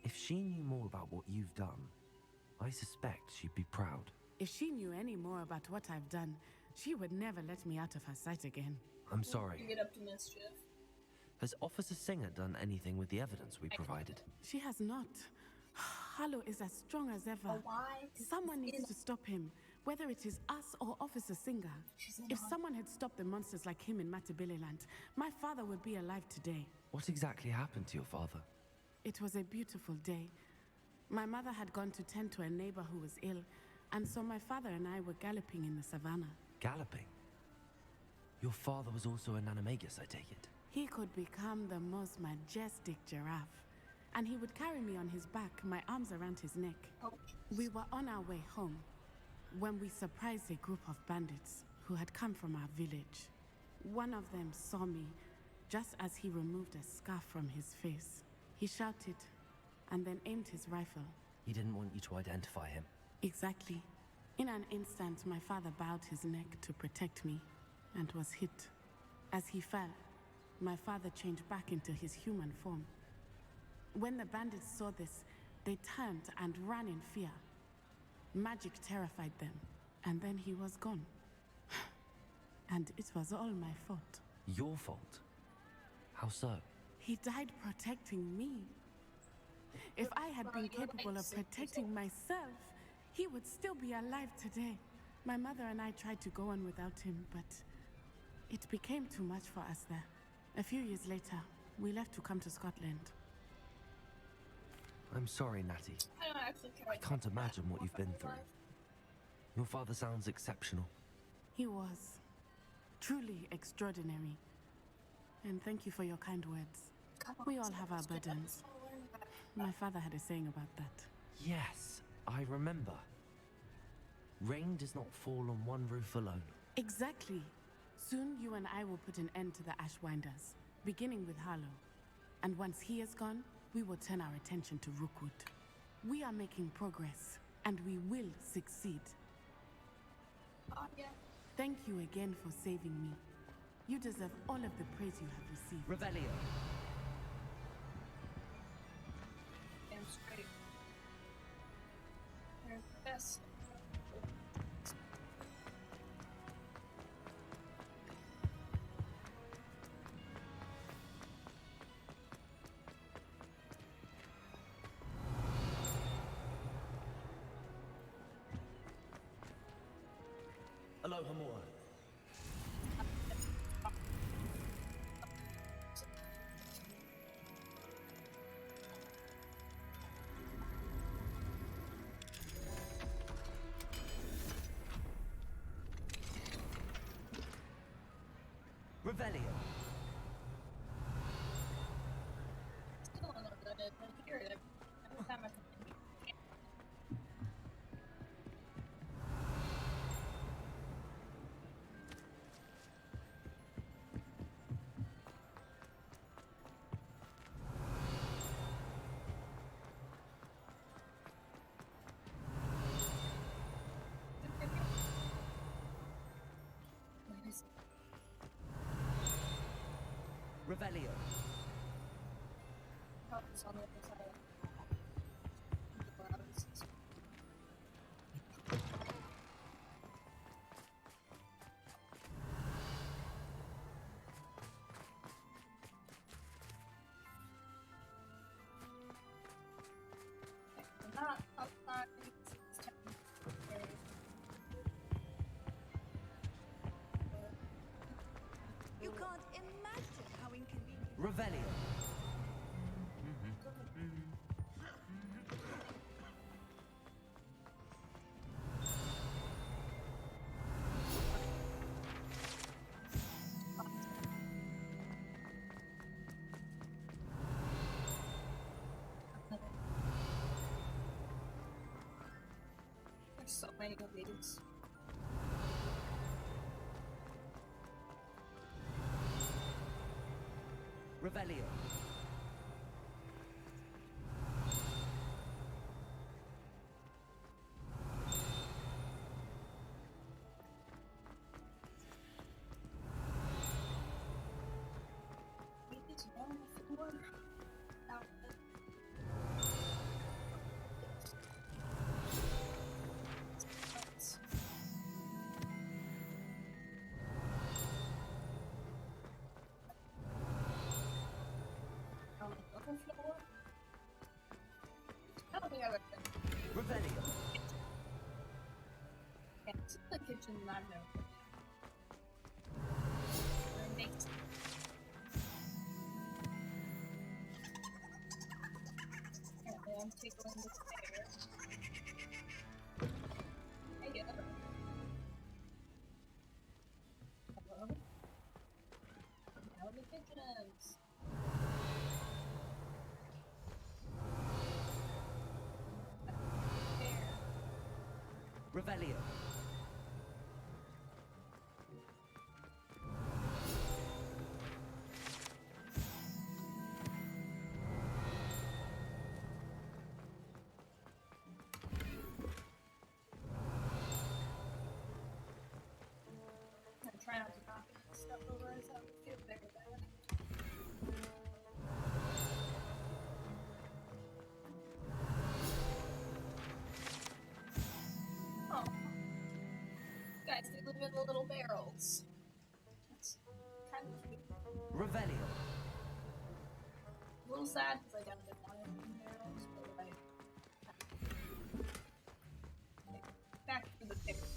If she knew more about what you've done, I suspect she'd be proud. If she knew any more about what I've done, she would never let me out of her sight again. I'm sorry. You get up to mischief. Has Officer Singer done anything with the evidence we provided? She has not. Harlow is as strong as ever. Why? Someone needs to stop him, whether it is us or Officer Singer. If someone had stopped the monsters like him in Matabeleland, my father would be alive today. What exactly happened to your father? It was a beautiful day. My mother had gone to tend to a neighbor who was ill, and so my father and I were galloping in the savannah. Galloping? Your father was also an animagus, I take it? He could become the most majestic giraffe, and he would carry me on his back, my arms around his neck. We were on our way home when we surprised a group of bandits who had come from our village. One of them saw me just as he removed a scarf from his face. He shouted and then aimed his rifle. He didn't want you to identify him. Exactly. In an instant, my father bowed his neck to protect me and was hit. As he fell, my father changed back into his human form. When the bandits saw this, they turned and ran in fear. Magic terrified them, and then he was gone. And it was all my fault. Your fault? How so? He died protecting me. If I had been capable of protecting myself, he would still be alive today. My mother and I tried to go on without him, but it became too much for us there. A few years later, we left to come to Scotland. I'm sorry, Natty. I can't imagine what you've been through. Your father sounds exceptional. He was. Truly extraordinary. And thank you for your kind words. We all have our burdens. My father had a saying about that. Yes, I remember. Rain does not fall on one roof alone. Exactly. Soon you and I will put an end to the Ashwinders, beginning with Harlow. And once he is gone, we will turn our attention to Rookwood. We are making progress, and we will succeed. Thank you again for saving me. You deserve all of the praise you have received. Revelio. Damn straight. They're the best. Aloha Moa. Revelio. Still don't know that I hear it every time I come in here. Revelio. Oh, it's on the other side. Not outside. You can't imagine how inconvenient. Revelio. There's so many of these. Revelio. I don't think I've ever been. Revelio. Yeah, it's the kitchen that I've never been. Apparently I'm tickling the stair. Hey, get over. Hello? Now in the kitchens. Revelio. I'm trying not to knock stuff over as I feel bigger than it. Oh. Guys, they live in the little barrels. That's kind of cute. Revelio. A little sad because I definitely wanted them in barrels, but like. Back to the picture.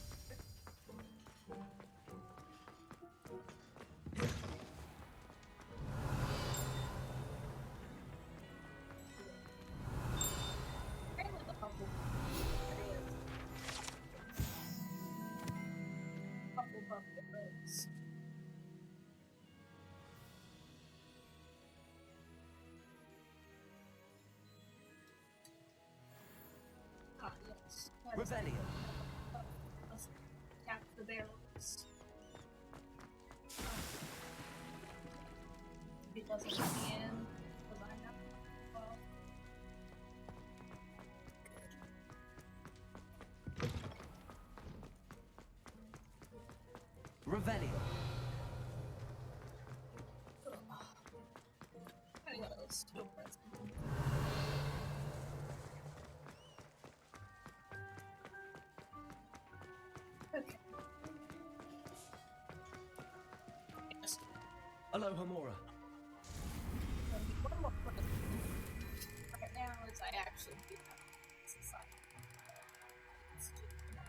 Ah, yes. Revelio. Let's tap the barrels. It doesn't let me in because I'm not well. Revelio. I got those steel press. Okay. Yes. Aloha Mora. One more question. Right now is I actually do have society. It's just not.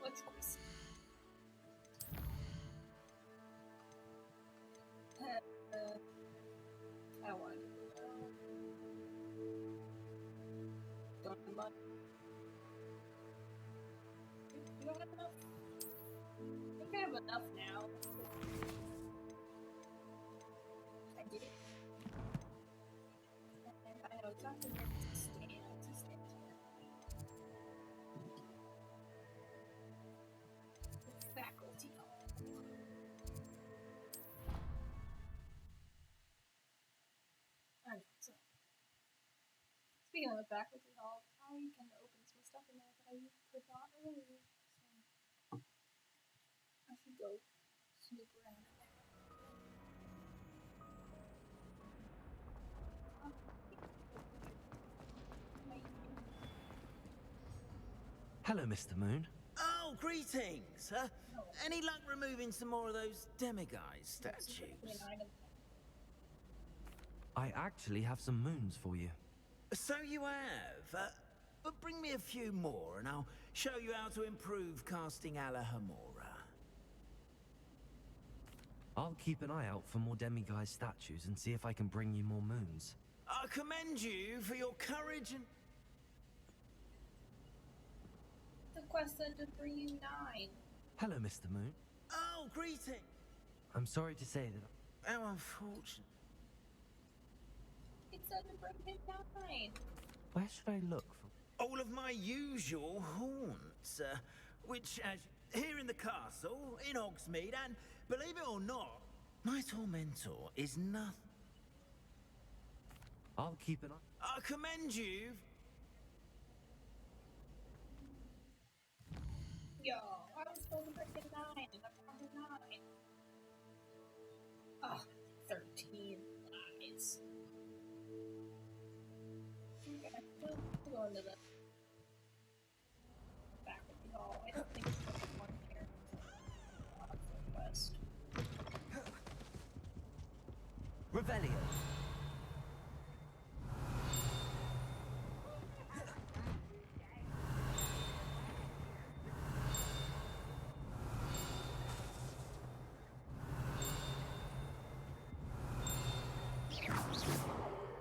What choice? I want to don't have much. You don't have enough? I think I have enough now. I did. And I know exactly where to stand here. The faculty hall. Alright, so speaking of the faculty hall, I can open some stuff in there that I could not earlier. So I should go snoop around in there. Hello, Mr. Moon. Oh, greetings! Any luck removing some more of those demiguise statues? I actually have some moons for you. So you have. But bring me a few more and I'll show you how to improve casting Alohomora. I'll keep an eye out for more demiguise statues and see if I can bring you more moons. I commend you for your courage and... The quest said to bring you 9. Hello, Mr. Moon. Oh, greeting! I'm sorry to say that... How unfortunate. It said to bring him 9. Where should I look for... All of my usual haunts, which, here in the castle, in Hogsmeade, and believe it or not, my tormentor is nothing. I'll keep an eye. I commend you. Yo, I was told to break it 9, and I'm on the 9. Oh, 13 lies. Okay, we'll go into the back of the hall. I don't think there's one here. West. Revelio.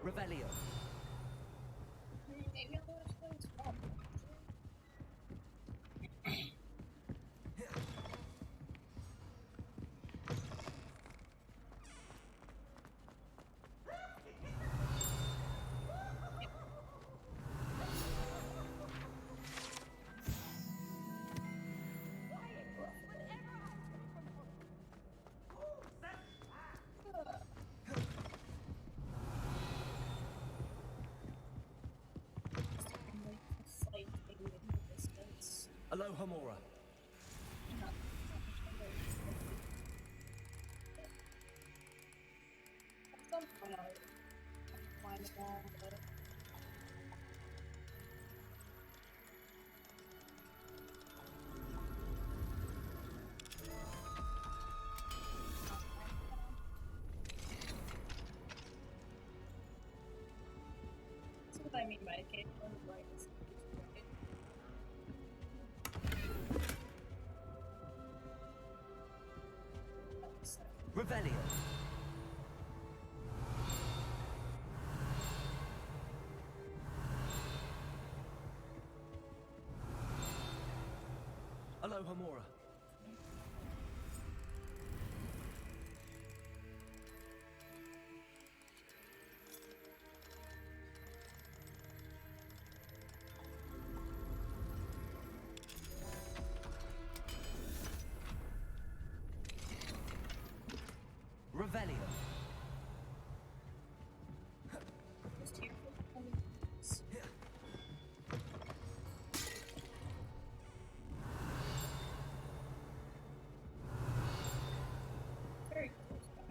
Revelio. Maybe I'll watch those small. Aloha Mora. At some point I'll find it all, but... That's what I mean by occasional brightness. Revelio. Aloha Mora. Revelio. Very close by.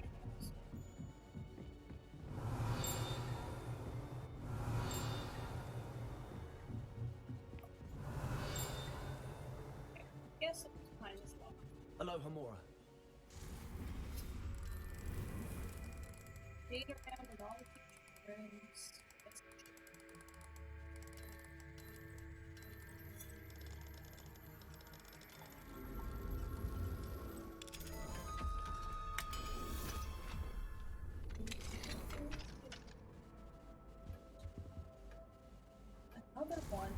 I guess it's behind this wall. Aloha Mora. Dig around in all the future rooms. Another one.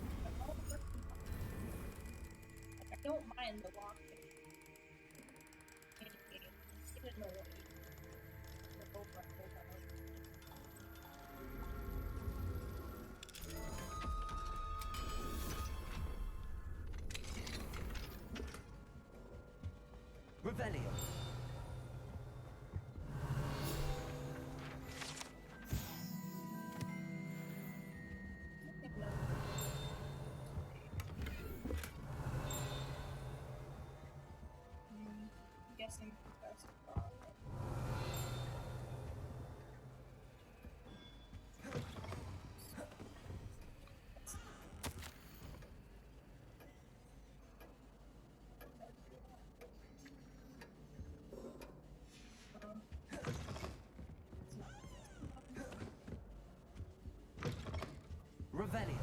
I don't mind the walk. I didn't know what Revelio. I'm guessing that's Revelio.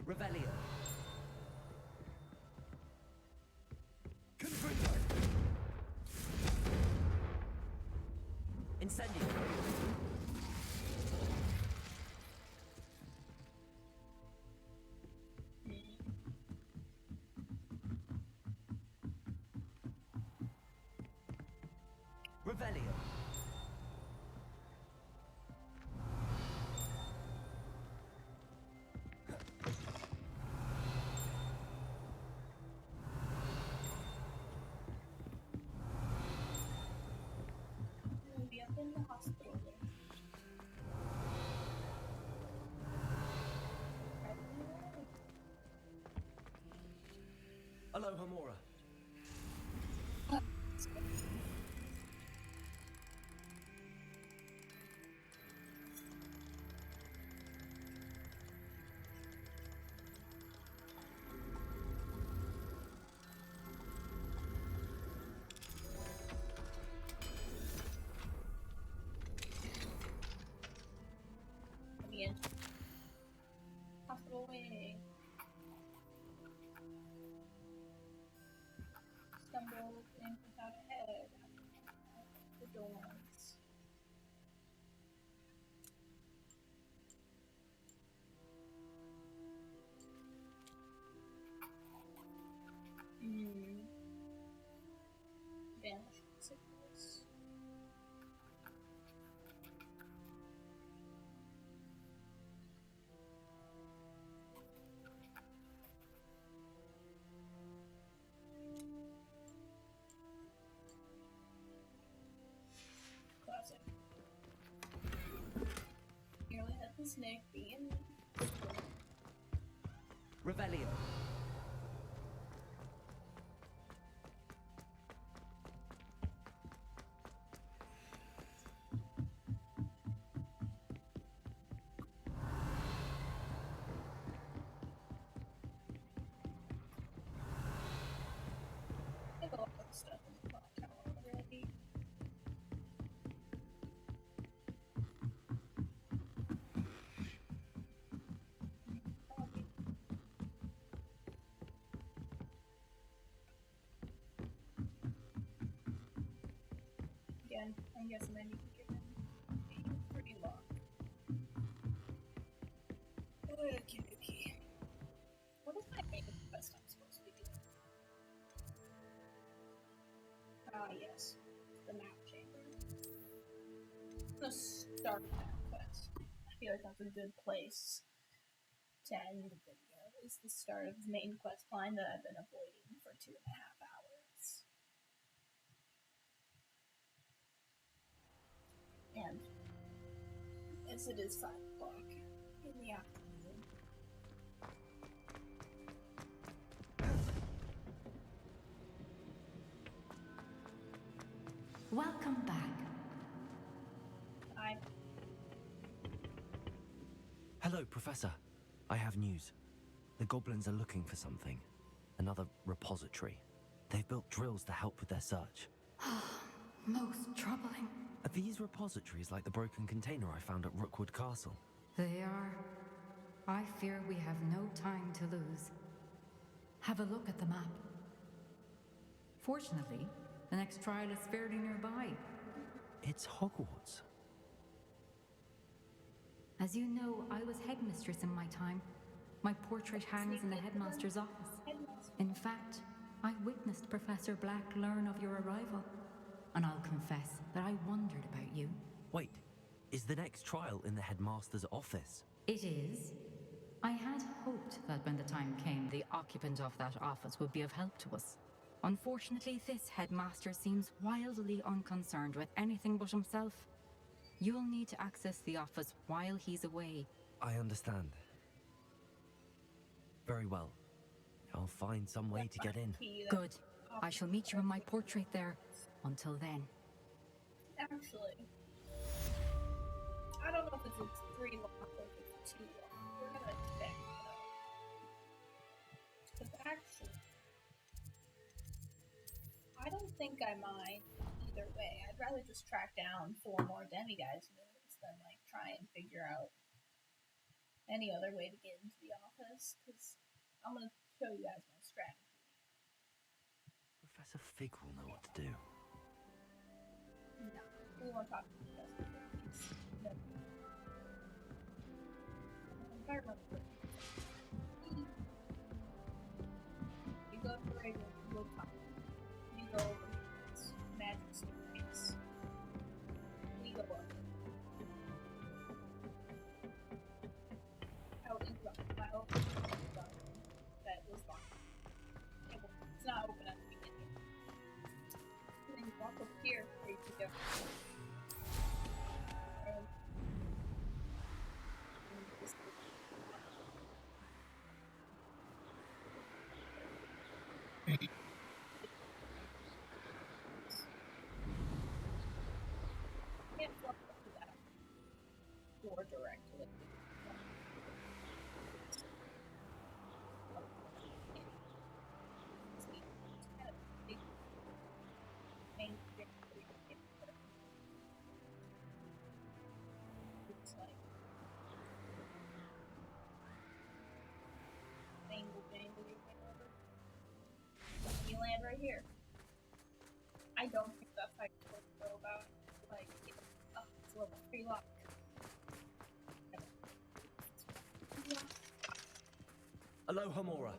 Revelio. Confringo. Incendio. Revelio. We'll be up in the hospital then. Aloha, Mora. Hospital wing. Stumbled in without a head. The doors. Vanished sickness. Classic. Nearly had this neck being Revelio. I have a lot of stuff in the clock tower already. Again, I'm guessing I need to give him a pretty long. Okay, okay. What is my main quest I'm supposed to be doing? Ah, yes. The map chamber. I'm gonna start that quest. I feel like that's a good place to end the video. Is the start of the main quest line that I've been avoiding for 2.5 hours. And as it is 5 o'clock in the afternoon, Welcome back. Hello, Professor. I have news. The goblins are looking for something. Another repository. They've built drills to help with their search. Most troubling. Are these repositories like the broken container I found at Rookwood Castle? They are. I fear we have no time to lose. Have a look at the map. Fortunately, the next trial is fairly nearby. It's Hogwarts. As you know, I was headmistress in my time. My portrait hangs in the headmaster's office. In fact, I witnessed Professor Black learn of your arrival. And I'll confess that I wondered about you. Wait, is the next trial in the headmaster's office? It is. I had hoped that when the time came, the occupant of that office would be of help to us. Unfortunately, this headmaster seems wildly unconcerned with anything but himself. You'll need to access the office while he's away. I understand. Very well. I'll find some way to get in. Good. I shall meet you in my portrait there. Until then. Actually, I don't know if it's 3 long or if it's 2 long. We're gonna check though. But actually, I don't think I mind either way. I'd rather just track down 4 more demiguise moves than like try and figure out any other way to get into the office, because I'm gonna show you guys my strategy. Professor Fig will know what to do. No, we won't talk about this. No. If I remember, you go to Raven, you go top. You go over this magic staircase. walk up here. There you go. Can't walk up to that door directly. It's like bangle. You land right here. I don't think that's how you're supposed to go about it. Like, it's level 3 lock. Aloha, Mora.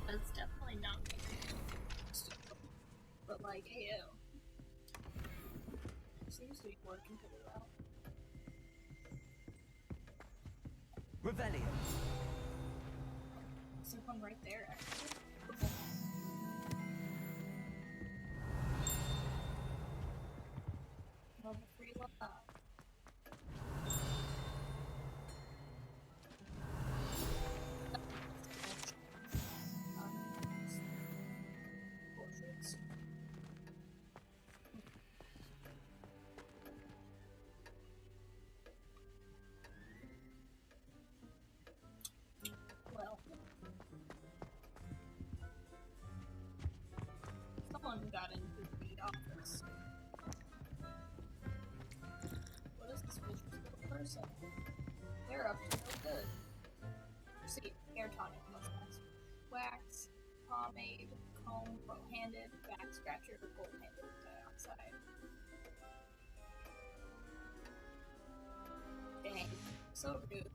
That's definitely not me. But like, ew. Seems to be working pretty well. Revelio. There's one right there, actually. Level 3 lock. Well, someone got into the office. What is this vicious little person? They're up to no good. See, hair tonic, mustache, wax, pomade, comb, pro-handed, back scratcher, gold-handed dioxide. Dang, so rude.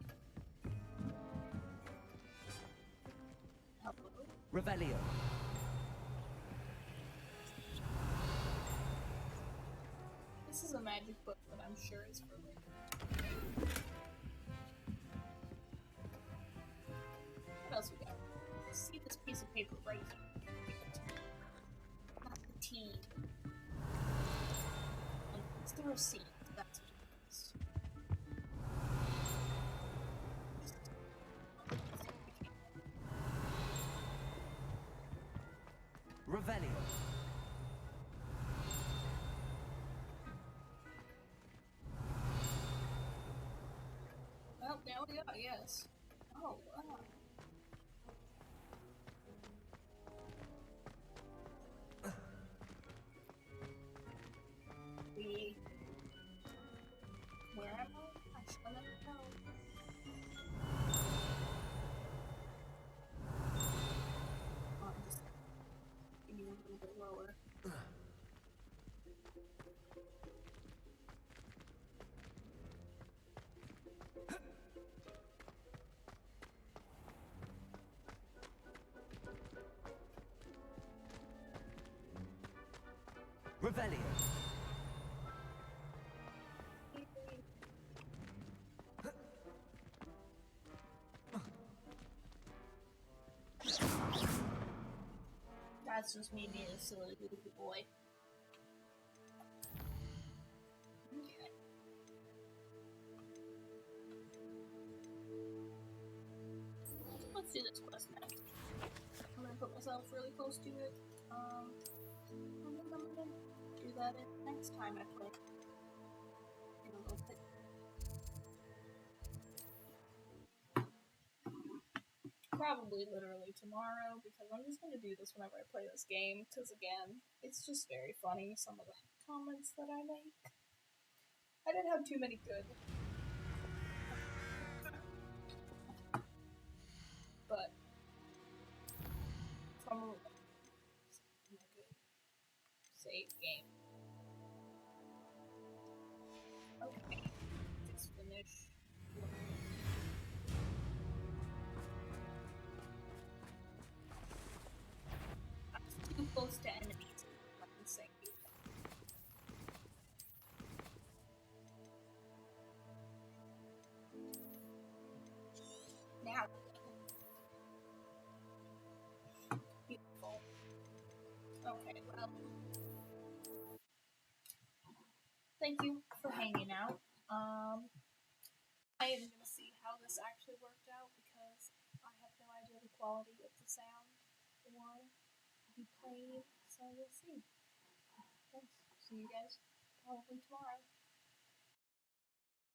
Hello? Revelio. This is a magic book that I'm sure is for like. What else we got? See this piece of paper right here. Not the team. It's the receipt. That's what it is. Revelio. Well, now we go, yes. Oh, wow. Where am I? I shall never know. Oh, just give me a little bit lower. Revelio. That's just me being a silly little boy. Okay. Let's do this quest now. I'm gonna put myself really close to it. I'm gonna do that next time I play. In a little bit. Probably literally tomorrow, because I'm just gonna do this whenever I play this game, because again, it's just very funny, some of the comments that I make. I didn't have too many good. But from a good save game. Okay, just finish. Too close to enemies. thank you for hanging out. I am gonna see how this actually worked out because I have no idea the quality of the sound or the playing, so we'll see. Thanks. See you guys probably tomorrow.